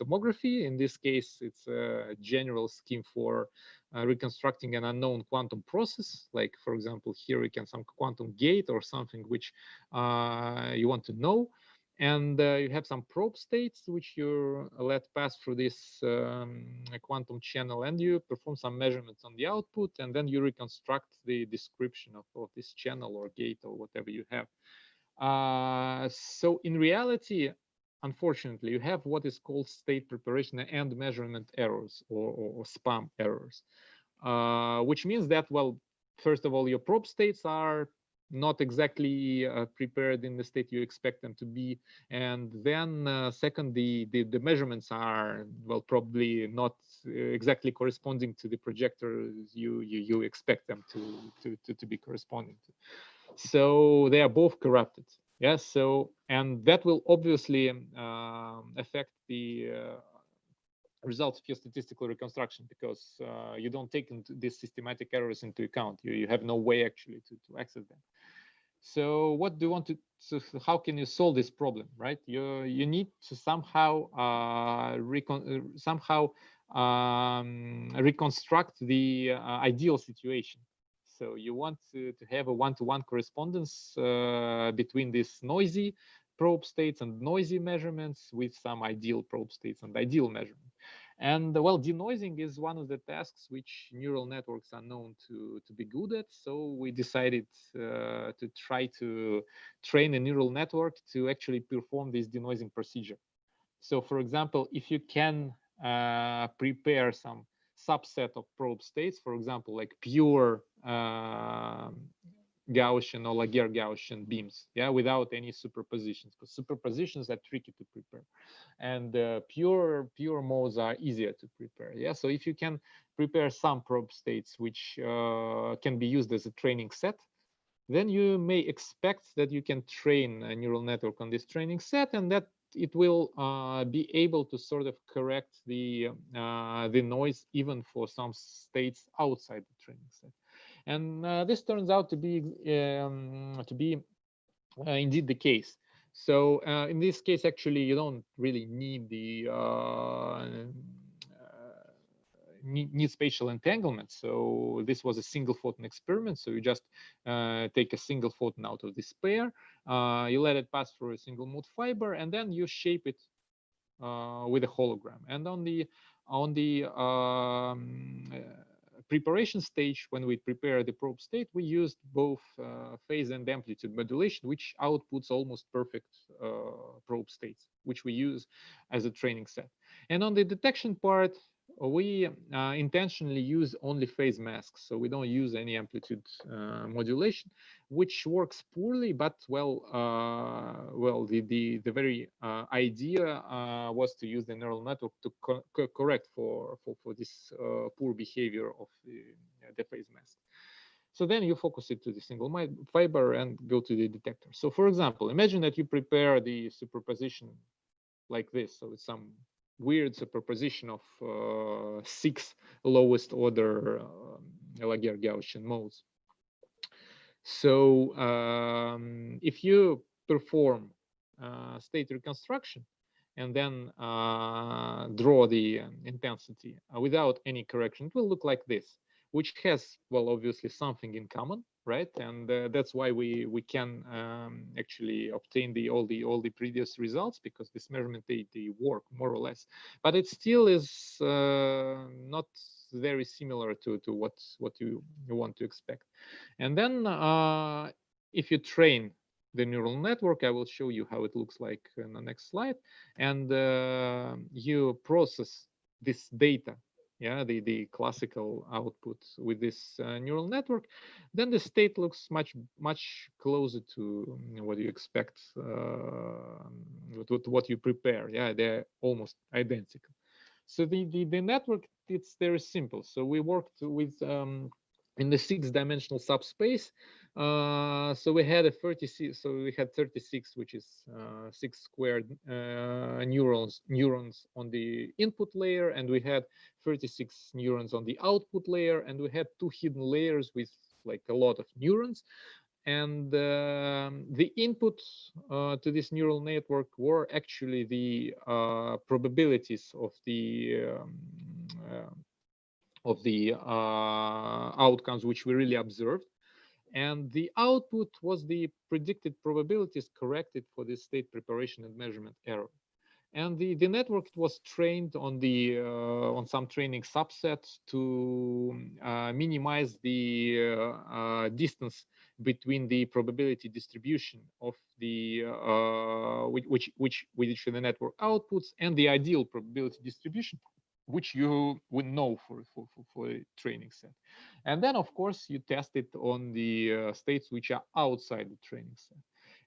tomography. In this case, it's a general scheme for reconstructing an unknown quantum process. Like, for example, here we can some quantum gate or something which you want to know. And you have some probe states which you let pass through this quantum channel, and you perform some measurements on the output, and then you reconstruct the description of this channel or gate or whatever you have. So in reality, unfortunately, you have what is called state preparation and measurement errors, or SPAM errors, which means that, well, first of all, your probe states are not exactly prepared in the state you expect them to be, and then second, the measurements are, well, probably not exactly corresponding to the projectors you expect them to be corresponding to. So they are both corrupted. Yes. So, and that will obviously affect the results of your statistical reconstruction, because you don't take these systematic errors into account. You have no way actually to access them. So what do you want to? So how can you solve this problem, right? You need to somehow reconstruct the ideal situation. So you want to have a one-to-one correspondence between these noisy probe states and noisy measurements with some ideal probe states and ideal measurements. And well, denoising is one of the tasks which neural networks are known to be good at. So we decided to try to train a neural network to actually perform this denoising procedure. So for example, if you can prepare some subset of probe states, for example, like pure Gaussian or Laguerre-Gaussian beams, yeah, without any superpositions, because superpositions are tricky to prepare, and pure modes are easier to prepare. Yeah, so if you can prepare some probe states which can be used as a training set, then you may expect that you can train a neural network on this training set, and that it will be able to sort of correct the noise even for some states outside the training set. And this turns out to be indeed the case. So in this case, actually, you don't really need the need spatial entanglement. So this was a single photon experiment. So you just take a single photon out of this pair, you let it pass through a single mode fiber, and then you shape it with a hologram. And on the preparation stage, when we prepare the probe state, we used both phase and amplitude modulation, which outputs almost perfect probe states, which we use as a training set. And on the detection part, we intentionally use only phase masks, so we don't use any amplitude modulation, which works poorly. But well, the very idea was to use the neural network to correct for this poor behavior of the phase mask. So then you focus it to the single fiber and go to the detector. So for example, imagine that you prepare the superposition like this. So it's some weird superposition of 6 lowest order Hermite-Gaussian modes. So if you perform state reconstruction and then draw the intensity without any correction, it will look like this, which has, well, obviously something in common, right? And that's why we can actually obtain all the previous results, because this measurement they work more or less, but it still is not very similar to what you want to expect. And then if you train the neural network, I will show you how it looks like in the next slide, and you process this data, yeah, the classical output with this neural network, then the state looks much closer to what you expect, to what you prepare. Yeah, they're almost identical. So the network, it's very simple. So we worked with in the 6-dimensional subspace. So we had 36. So we had 36, which is 6 squared neurons on the input layer, and we had 36 neurons on the output layer, and we had 2 hidden layers with like a lot of neurons. And the inputs to this neural network were actually the probabilities of the outcomes which we really observed, and the output was the predicted probabilities corrected for the state preparation and measurement error. And the network was trained on the on some training subsets to minimize the distance between the probability distribution of the which the network outputs and the ideal probability distribution, which you would know for a training set. And then, of course, you test it on the states which are outside the training set.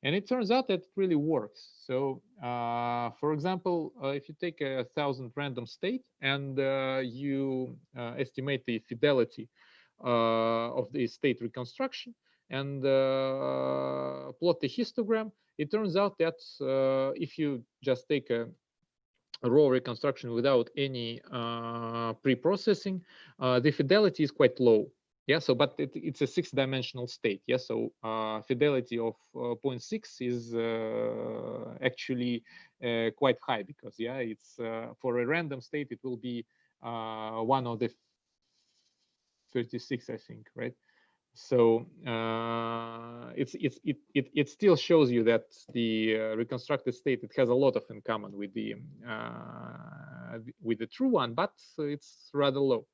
And it turns out that it really works. So, for example, if you take 1,000 random state and you estimate the fidelity of the state reconstruction and plot the histogram, it turns out that if you just take a raw reconstruction without any pre-processing, the fidelity is quite low. Yeah, so but it's a 6-dimensional state. Yeah, so fidelity of 0.6 is actually quite high, because yeah, it's for a random state it will be 1 of the 36, I think, right? So it still shows you that the reconstructed state, it has a lot of in common with the true one, but it's rather low.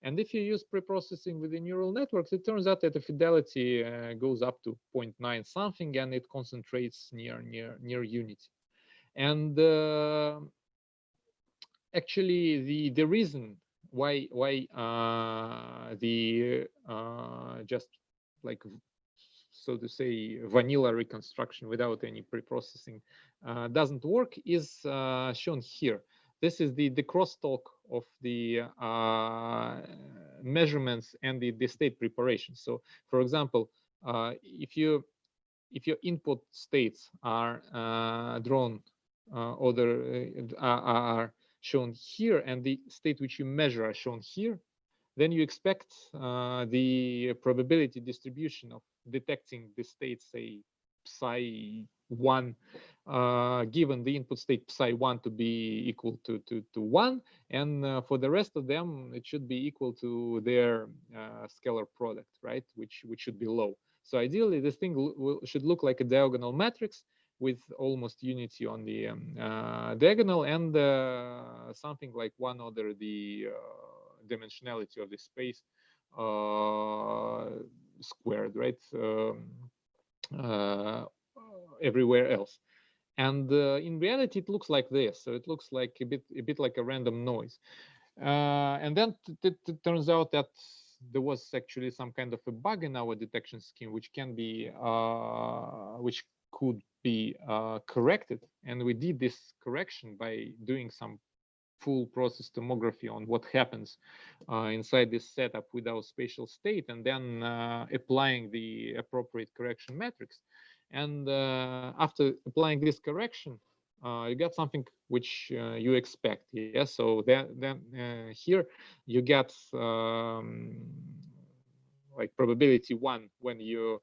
And if you use pre-processing with the neural networks, it turns out that the fidelity goes up to 0.9 something, and it concentrates near unity. And actually, the reason why the just like, so to say, vanilla reconstruction without any pre-processing doesn't work is shown here. This is the crosstalk of the measurements and the state preparation. So, for example, if your input states are drawn are shown here, and the state which you measure are shown here, then you expect the probability distribution of detecting the state, say psi1, given the input state psi1 to be equal to 1, and for the rest of them it should be equal to their scalar product, right, which should be low. So ideally this thing should look like a diagonal matrix with almost unity on the diagonal, and something like 1 over the dimensionality of the space squared, right? Everywhere else. And in reality, it looks like this. So it looks like a bit like a random noise. And then it turns out that there was actually some kind of a bug in our detection scheme, which can be, which could be corrected. And we did this correction by doing some full process tomography on what happens inside this setup with our spatial state, and then applying the appropriate correction metrics. And after applying this correction, you get something which you expect. Yeah. So then here you get like probability 1 when you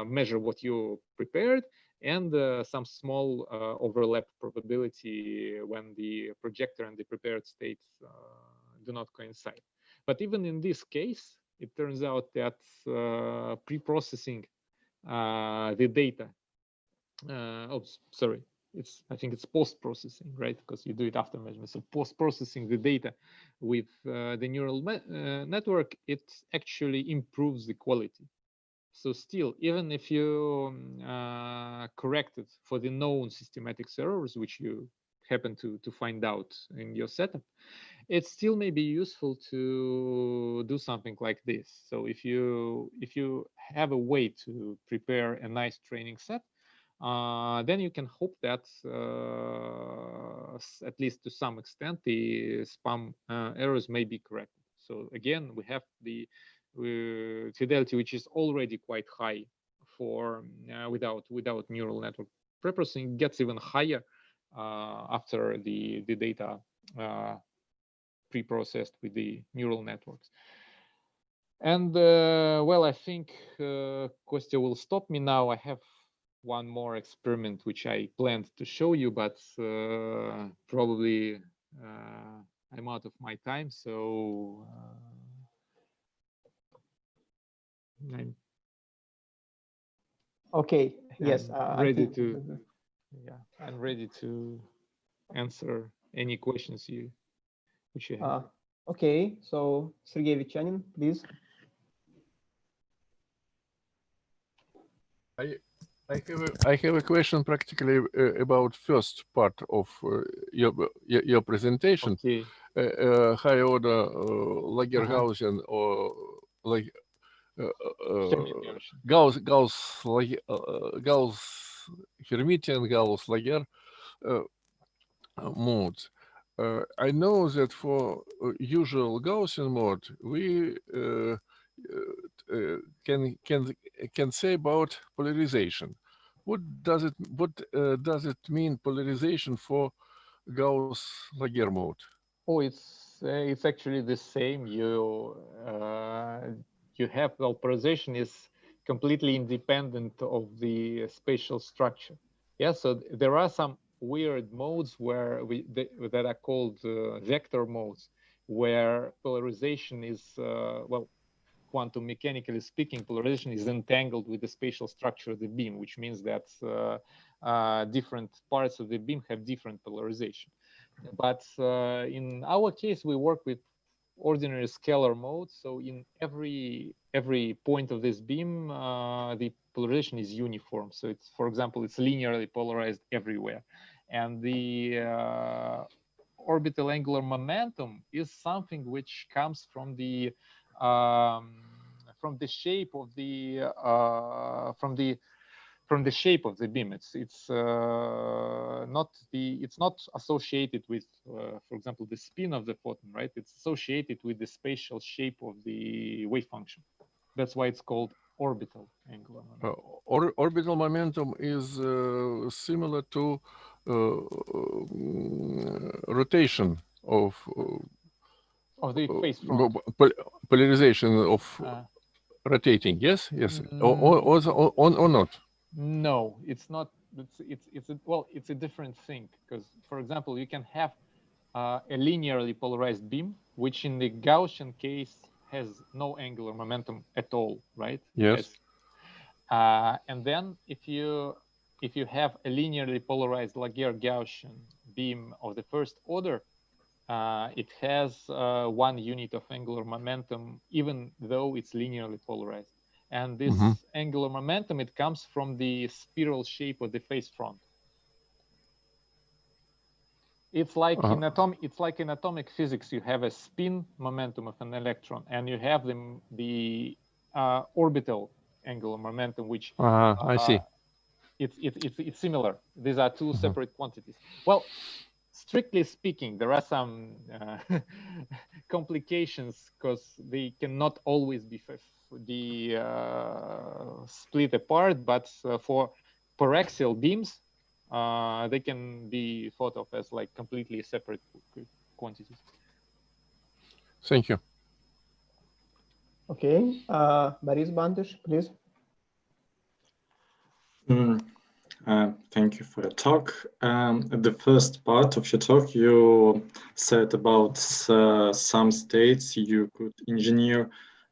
measure what you prepared, and some small overlap probability when the projector and the prepared states do not coincide. But even in this case, it turns out that pre-processing the data, sorry, I think it's post-processing, right? Because you do it after measurement. So post-processing the data with the neural network, it actually improves the quality. So still, even if you correct it for the known systematic errors, which you happen to find out in your setup, it still may be useful to do something like this. So if you have a way to prepare a nice training set, then you can hope that at least to some extent the spam errors may be corrected. So again, we have the fidelity, which is already quite high for without neural network preprocessing. Gets even higher after the data pre-processed with the neural networks. And well, I think Kostya will stop me now. I have one more experiment which I planned to show you, but probably I'm out of my time. So I'm okay. Yes. Ready to. Yeah, I'm ready to answer any questions which you have. Okay. So Sergey Vichanin, please. I have a question practically about first part of your presentation. Okay. High order Lager-Gaussian or like Gauss Hermitian Gauss Lager modes. I know that for usual Gaussian mode we can say about polarization. What does it mean polarization for Gauss-Laguerre mode? Oh, it's actually the same. You have, well, polarization is completely independent of the spatial structure. Yeah, so there are some weird modes where that are called vector modes, where polarization is well, quantum mechanically speaking, polarization is entangled with the spatial structure of the beam, which means that different parts of the beam have different polarization. But in our case, we work with ordinary scalar mode. So in every point of this beam, the polarization is uniform. So it's, for example, it's linearly polarized everywhere. And the orbital angular momentum is something which comes from the shape of the from the shape of the beam. It's not associated with, for example, the spin of the photon, right? It's associated with the spatial shape of the wave function. That's why it's called orbital angular momentum. Orbital momentum is similar to rotation of the phase front. Polarization of rotating. Yes. Or not. No, it's not. It's a different thing, because, for example, you can have a linearly polarized beam, which in the Gaussian case has no angular momentum at all, right? Yes. And then if you have a linearly polarized Laguerre-Gaussian beam of the first order, it has 1 unit of angular momentum, even though it's linearly polarized. And this angular momentum, it comes from the spiral shape of the phase front. It's like in atomic physics, you have a spin momentum of an electron, and you have the orbital angular momentum, which I see. It's similar. These are two separate quantities. Well, strictly speaking, there are some complications because they cannot always be split apart. But for paraxial beams, they can be thought of as like completely separate quantities. Thank you. Okay, Boris Bandish, please. Thank you for your talk. At the first part of your talk, you said about some states you could engineer,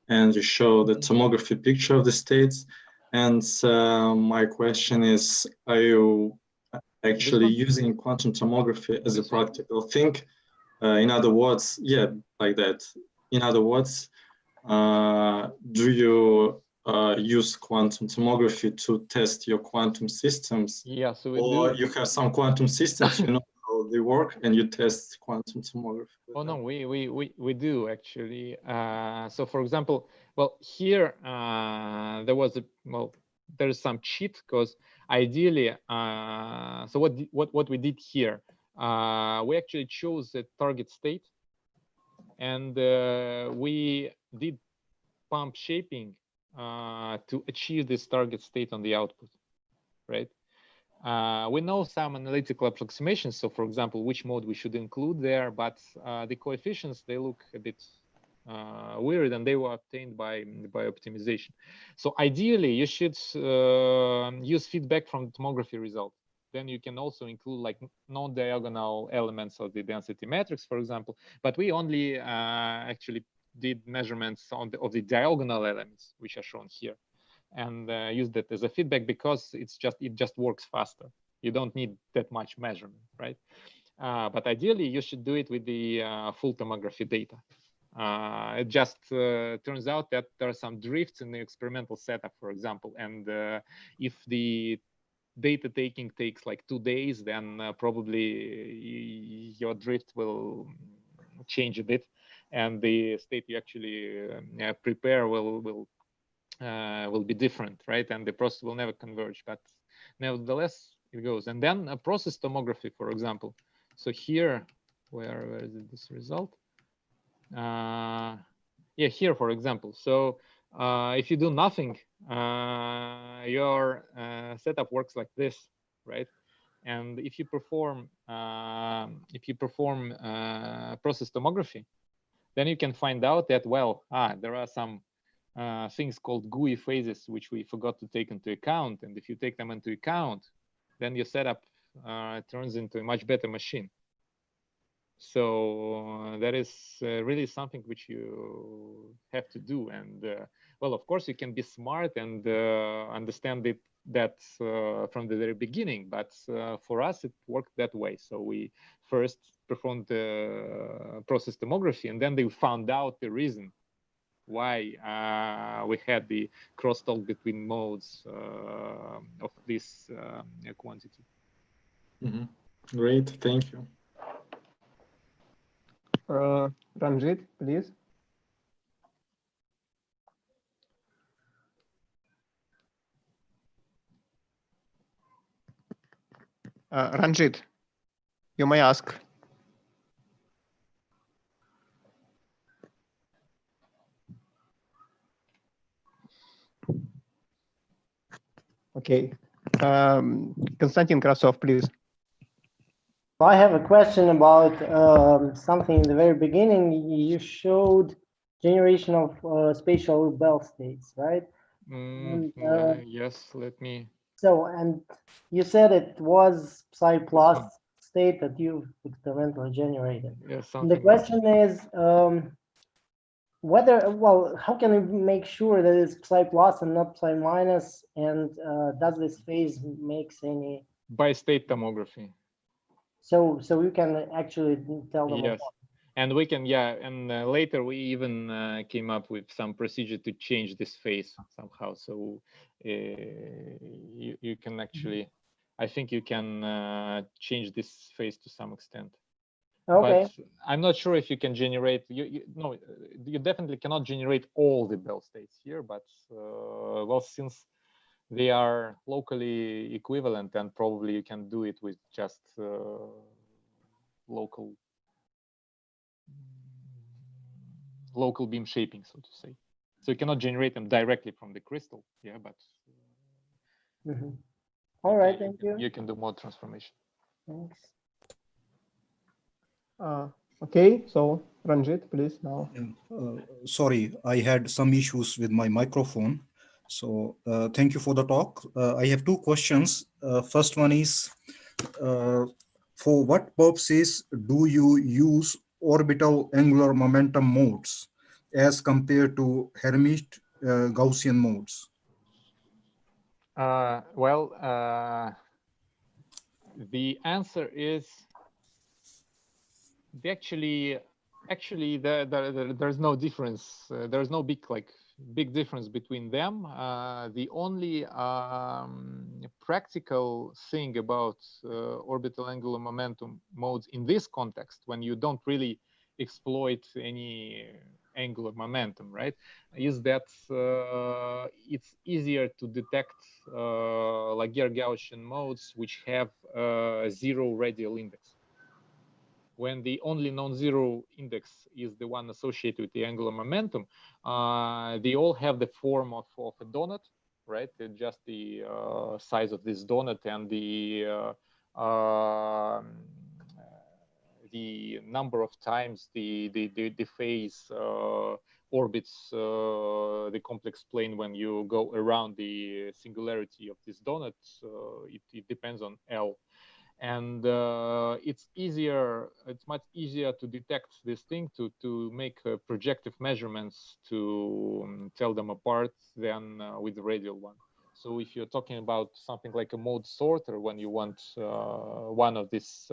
and you show the tomography picture of the states. And my question is, are you actually using quantum tomography as a practical thing? In other words, yeah, like that. In other words, do you use quantum tomography to test your quantum systems? Yeah, so or you have some quantum systems, you know how they work, and you test quantum tomography. Oh no, we do actually. So for example, well, here there's some cheat because ideally, so what we did here, we actually chose a target state, and we did pump shaping to achieve this target state on the output, right? We know some analytical approximations. So for example, which mode we should include there, but the coefficients, they look a bit weird, and they were obtained by optimization. So ideally, you should use feedback from the tomography result. Then you can also include like non-diagonal elements of the density matrix, for example. But we only actually did measurements of the diagonal elements, which are shown here, and use that as a feedback because it just works faster. You don't need that much measurement, right? But ideally, you should do it with the full tomography data. It just turns out that there are some drifts in the experimental setup, for example, and if the data taking takes like 2 days, then probably your drift will change a bit, and the state you actually prepare will be different, right? And the process will never converge, but nevertheless it goes. And then a process tomography, for example. So here, where is this result? Yeah, here, for example. So if you do nothing, your setup works like this, right? And if you perform process tomography, then you can find out that, well, there are some things called GUI phases which we forgot to take into account. And if you take them into account, then your setup turns into a much better machine. So that is really something which you have to do. And well, of course, you can be smart and understand that from the very beginning. But for us, it worked that way. So we first performed the process tomography, and then they found out the reason why we had the crosstalk between modes of this quantity. Great, thank you. Ranjit, please. Ranjit, you may ask. Okay. Konstantin Krasov, please. I have a question about something in the very beginning. You showed generation of spatial Bell states, right? Yes, let me. So, and you said it was psi plus state that you experimentally generated. Yes. And the question is whether, well, how can we make sure that it's psi plus and not psi minus? And does this phase makes any? By state tomography. So you can actually tell them. Yes. And we can, yeah, and later we even came up with some procedure to change this phase somehow. So you can actually, I think you can change this phase to some extent. Okay. But I'm not sure if you can generate, no, you definitely cannot generate all the Bell states here, but well, since they are locally equivalent, and probably you can do it with just local beam shaping, so to say. So you cannot generate them directly from the crystal, yeah, but all right, thank you. You can do more transformation. Thanks. Okay, so Ranjit, please now. Sorry, I had some issues with my microphone. So thank you for the talk. I have two questions. First one is, for what purposes do you use orbital angular momentum modes as compared to Hermite-Gaussian modes? Well, the answer is actually there's no difference. There's no big difference between them. The only practical thing about orbital angular momentum modes in this context, when you don't really exploit any angular momentum, right, is that it's easier to detect Laguerre-Gaussian modes which have zero radial index. When the only non-zero index is the one associated with the angular momentum, they all have the form of a donut, right? Just the size of this donut and the number of times the phase orbits the complex plane when you go around the singularity of this donut. It depends on L. And it's much easier to detect this thing, to make projective measurements to tell them apart than with the radial one. So if you're talking about something like a mode sorter, when you want one of this,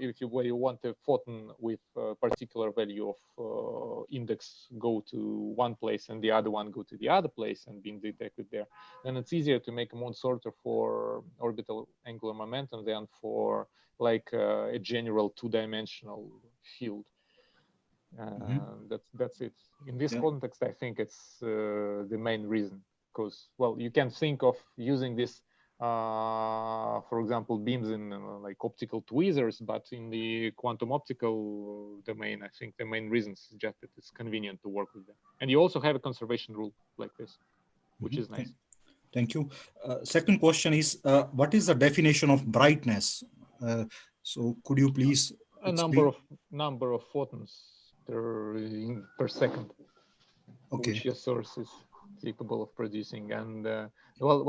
if you want a photon with a particular value of index go to one place and the other one go to the other place and being detected there, then it's easier to make a mode sorter for orbital angular momentum than for like a general two-dimensional field. That's it. In this context, I think it's the main reason, because, well, you can think of using this for example, beams in like optical tweezers, but in the quantum optical domain, I think the main reason is just that it's convenient to work with them. And you also have a conservation rule like this, which is nice. Thank you. Second question is, what is the definition of brightness? So could you please explain? Number of photons per second, which your source is capable of producing. And well,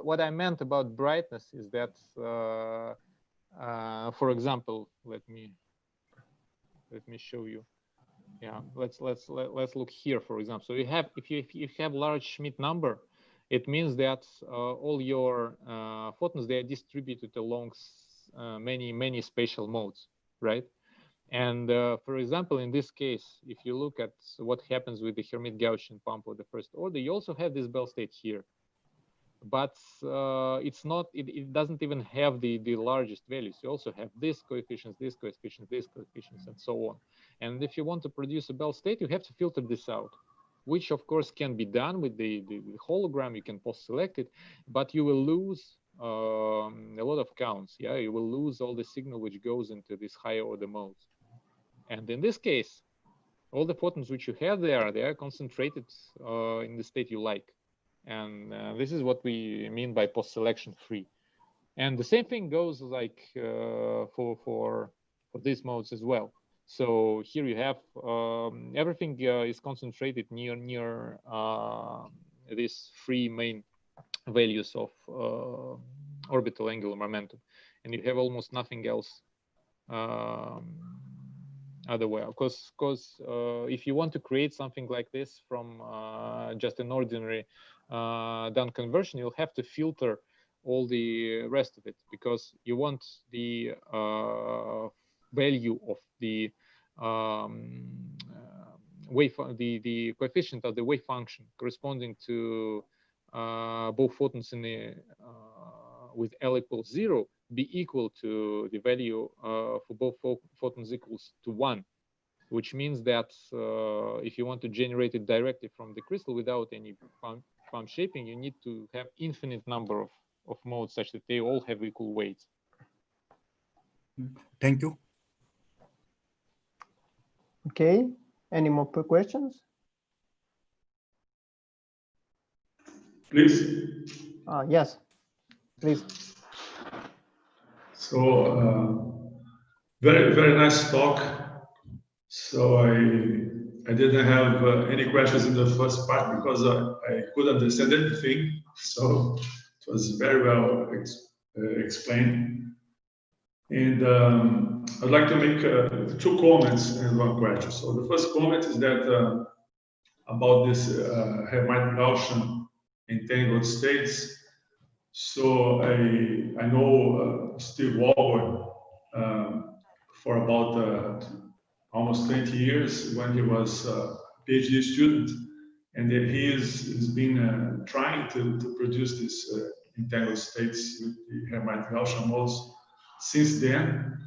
what I meant about brightness is that, for example, let me show you. Yeah, let's look here, for example. So you have, if you have large Schmidt number, it means that all your photons, they are distributed along many spatial modes, right? And for example, in this case, if you look at what happens with the Hermite-Gaussian pump of the first order, you also have this Bell state here, but it's not. It doesn't even have the largest values. You also have this coefficients, this coefficients, this coefficients, and so on. And if you want to produce a Bell state, you have to filter this out, which of course can be done with the hologram. You can post-select it, but you will lose a lot of counts. Yeah, you will lose all the signal which goes into these higher order modes. And in this case, all the photons which you have there, they are concentrated in the state you like. And this is what we mean by post-selection free. And the same thing goes like for these modes as well. So here you have everything is concentrated near these three main values of orbital angular momentum, and you have almost nothing else otherwise. Because if you want to create something like this from just an ordinary Dunn conversion, you'll have to filter all the rest of it, because you want the value of the the coefficient of the wave function corresponding to both photons in the with L equals 0 be equal to the value for both photons equals to 1, which means that if you want to generate it directly from the crystal without any pump shaping, you need to have infinite number of modes such that they all have equal weights. Thank you. Okay, any more questions? Please. Yes, please. So very nice talk. So I didn't have any questions in the first part because I couldn't understand anything. So it was very well explained. And I'd like to make 2 comments and 1 question. So the first comment is that about this Hermite-Gaussian entangled states. So I know Steve Walworth for about almost 20 years when he was a PhD student, and that he has been trying to produce these entangled states with the Hermite-Gaussian modes since then.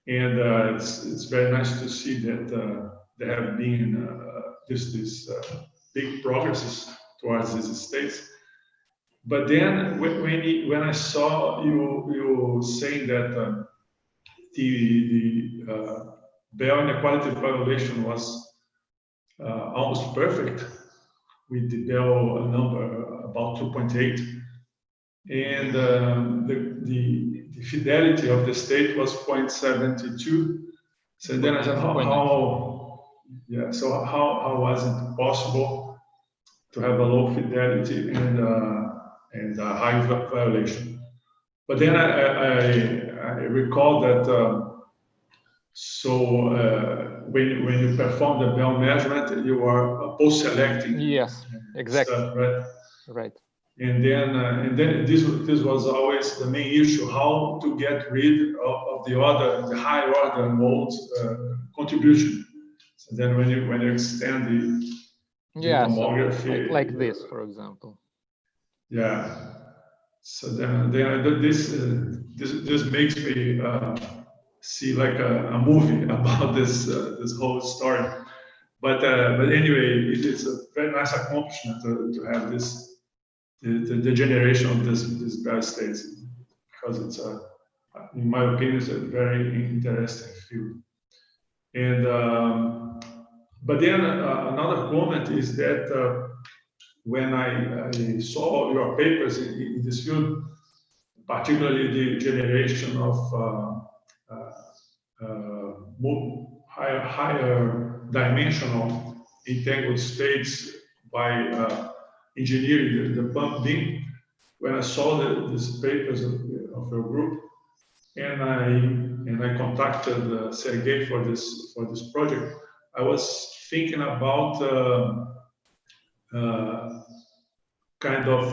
And it's very nice to see that there have been this big progresses towards these states. But then when I saw you saying that the Bell inequality evaluation was almost perfect with the Bell number about 2.8, and the fidelity of the state was 0.72. So then I said, how was it possible to have a low fidelity and a high violation? But then I recall that when you perform the Bell measurement, you are post-selecting. Yes, exactly. Stuff, right? Right. And then this was always the main issue: how to get rid of the high order modes contribution. So then when you extend the tomography, so like this, for example. Yeah. So then this makes me see like a movie about this whole story. But anyway, it's a very nice accomplishment to have the generation of this Bell states, because it's in my opinion, it's a very interesting field. And but then another comment is that when I saw your papers in this field, particularly the generation of higher dimensional entangled states by engineering the pump beam, when I saw these papers of your group, and I contacted Sergey for this project, I was thinking about kind of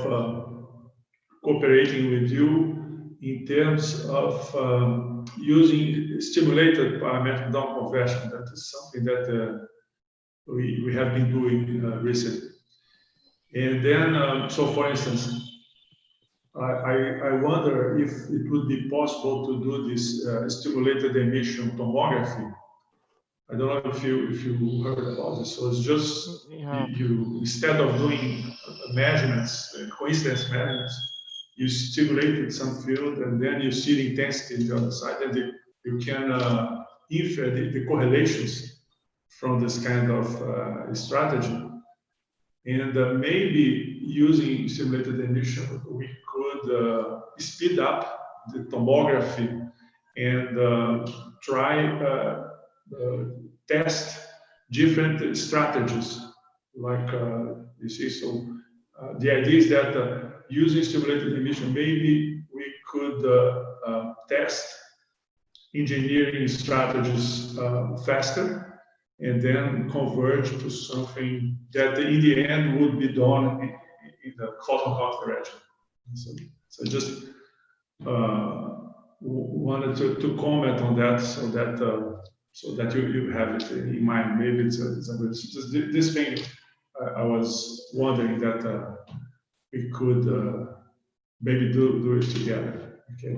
cooperating with you in terms of using stimulated parametric down conversion. That is something that we have been doing recently. And then, so for instance, I wonder if it would be possible to do this stimulated emission tomography. I don't know if you heard about this. So it's just you instead of doing measurements, coincidence measurements, you stimulated some field and then you see the intensity on the other side, and you can infer the correlations from this kind of strategy. And maybe using stimulated emission, we could speed up the tomography and try test different strategies, like you see. So the idea is that using stimulated emission, maybe we could test engineering strategies faster, and then converge to something that in the end would be done in the photon count regimen. So just wanted to comment on that so that you have it in mind. Maybe it's a good, this thing I was wondering that we could maybe do it together. Okay.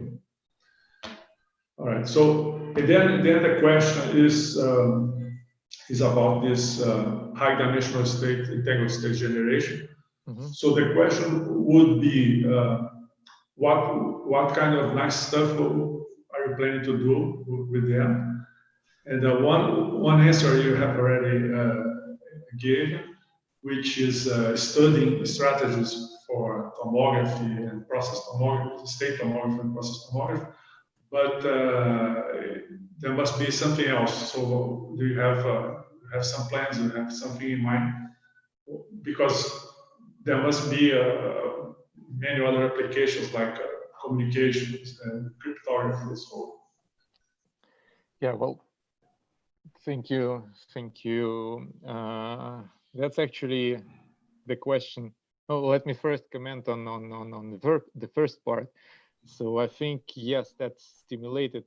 All right. So and then the question is about this high dimensional state entangled state generation. Mm-hmm. So the question would be, what kind of nice stuff are you planning to do with them? And one answer you have already given, which is studying strategies for tomography and process tomography, state tomography and process tomography. But there must be something else. So do you have some plans? Do you have something in mind? Because there must be many other applications like communications and cryptography. So yeah, well, thank you. That's actually the question. Oh, let me first comment on the first part. So I think, yes, that stimulated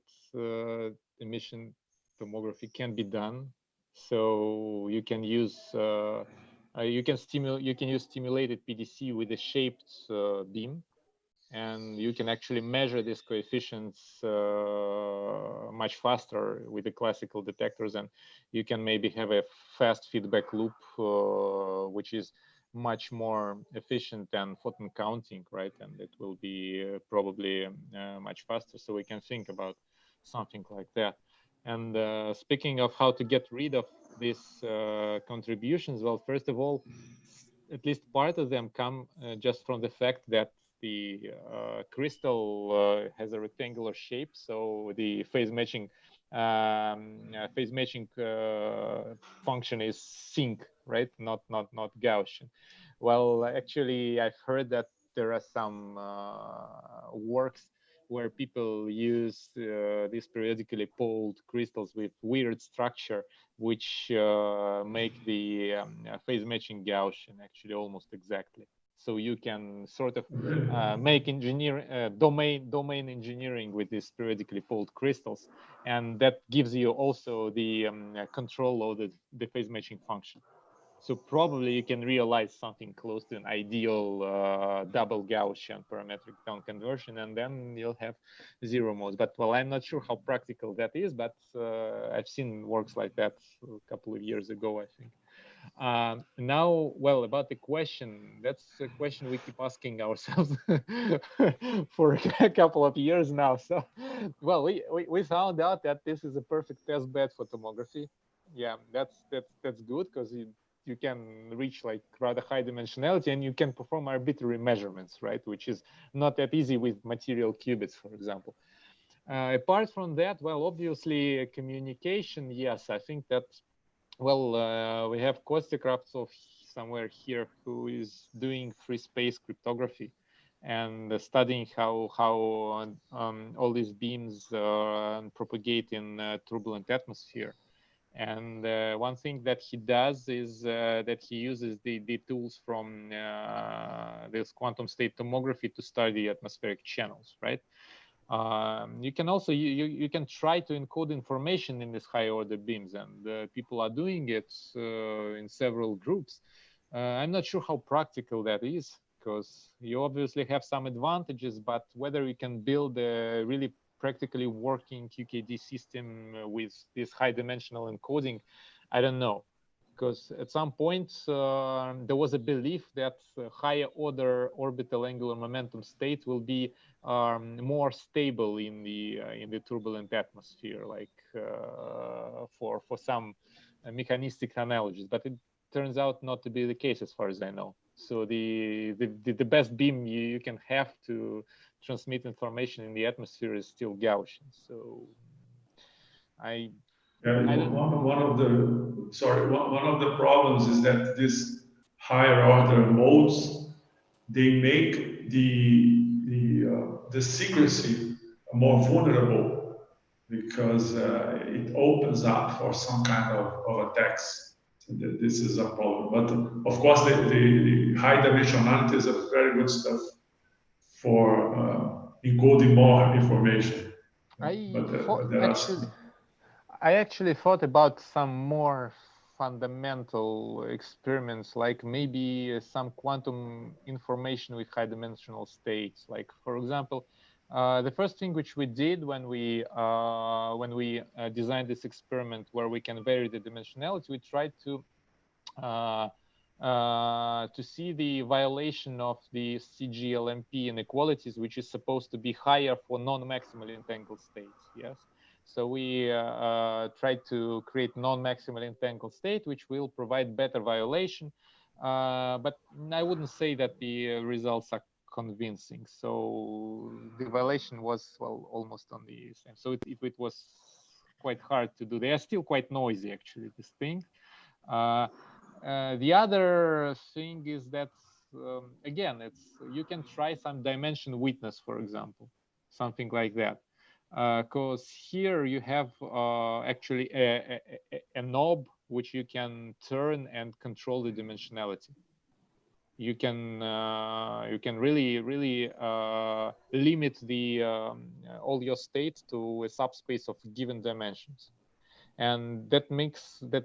emission tomography can be done. So you can use you can use stimulated PDC with a shaped beam, and you can actually measure these coefficients much faster with the classical detectors, and you can maybe have a fast feedback loop, which is much more efficient than photon counting, right? And it will be probably much faster. So we can think about something like that. And speaking of how to get rid of these contributions, well, first of all, at least part of them come just from the fact that the crystal has a rectangular shape, so the phase matching function is sinc, right? Not Gaussian. Well, actually, I've heard that there are some works where people use these periodically poled crystals with weird structure, which make the phase matching Gaussian actually almost exactly. So you can sort of make domain engineering with these periodically poled crystals, and that gives you also the control of the phase matching function. So probably you can realize something close to an ideal double Gaussian parametric tone conversion, and then you'll have zero modes. But well, I'm not sure how practical that is, but I've seen works like that a couple of years ago, I think. Now, well, about the question, that's a question we keep asking ourselves for a couple of years now. So, well, we found out that this is a perfect test bed for tomography. Yeah, that's good, because you can reach like rather high dimensionality, and you can perform arbitrary measurements, right? Which is not that easy with material qubits, for example. Apart from that, well, obviously communication, yes, I think that, well, we have Kostya Kravtsov somewhere here who is doing free space cryptography and studying how all these beams propagate in turbulent atmosphere. And one thing that he does is that he uses the tools from this quantum state tomography to study atmospheric channels, right? You can also you can try to encode information in these high order beams, and people are doing it in several groups. I'm not sure how practical that is, because you obviously have some advantages, but whether you can build a really practically working QKD system with this high dimensional encoding, I don't know. Because at some point there was a belief that higher order orbital angular momentum state will be more stable in the turbulent atmosphere, like for some mechanistic analogies. But it turns out not to be the case, as far as I know. So the best beam you can have to transmit information in the atmosphere is still Gaussian. So one of the problems is that these higher order modes, they make the secrecy more vulnerable, because it opens up for some kind of attacks. So this is a problem. But of course, the high dimensionality is a very good stuff for encoding more information. I actually thought about some more fundamental experiments, like maybe some quantum information with high-dimensional states. Like, for example, the first thing which we did when we designed this experiment where we can vary the dimensionality, we tried to see the violation of the CGLMP inequalities, which is supposed to be higher for non-maximally entangled states. Yes. So we tried to create non-maximally entangled state, which will provide better violation. But I wouldn't say that the results are convincing. So the violation was, well, almost on the same. So it was quite hard to do. They are still quite noisy, actually, this thing. The other thing is that, again, you can try some dimension witness, for example, something like that. Because here you have actually a knob which you can turn and control the dimensionality. You can really limit the all your states to a subspace of given dimensions, and that makes it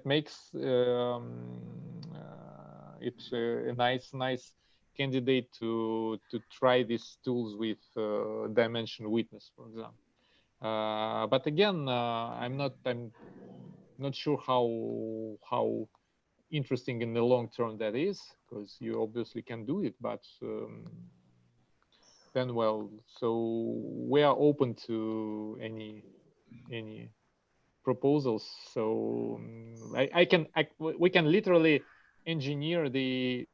a nice candidate to try these tools with dimension witness, for example. But again, I'm not sure how interesting in the long term that is, because you obviously can do it, but then, well, so we are open to any proposals. So we can literally engineer the,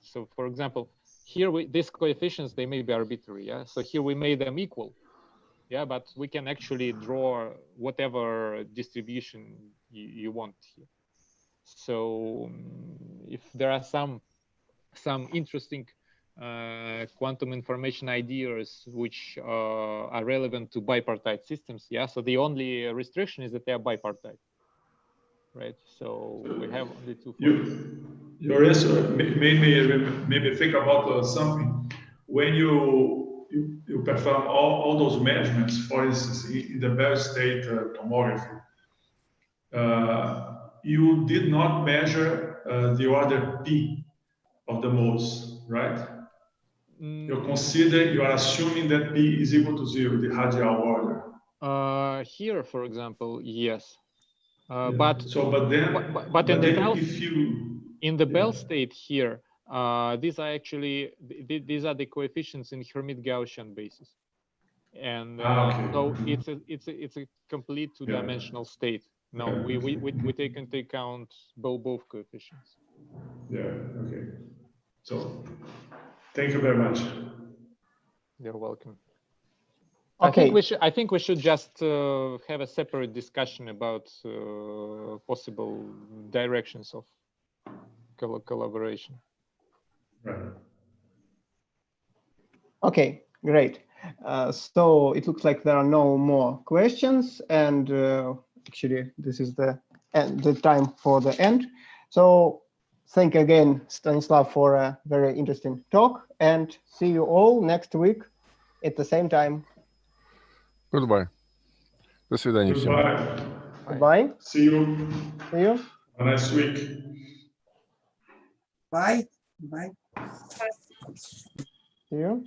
so for example, here these coefficients, they may be arbitrary. Yeah, so here we made them equal. Yeah, but we can actually draw whatever distribution you want here. So if there are some interesting quantum information ideas which are relevant to bipartite systems, yeah, so the only restriction is that they are bipartite, right? So we have only two. Your answer made me think about something. When you perform all those measurements, for instance, in the Bell state tomography, you did not measure the order P of the modes, right? You are assuming that P is equal to 0, the radial order. Here, for example, yes. Yeah. But in the Bell state here, these are actually the coefficients in Hermite-Gaussian basis, and so it's a complete two-dimensional state. No, we take into account both coefficients. Yeah. Okay. So, thank you very much. You're welcome. Okay. I think we should just have a separate discussion about possible directions of collaboration. Right. Okay, great. So it looks like there are no more questions, and actually this is the time for the end. So thank you again, Stanislav, for a very interesting talk, and see you all next week at the same time. Goodbye. До свидания. Goodbye. Goodbye. See you. See you. Have a nice week. Bye. Bye. See you.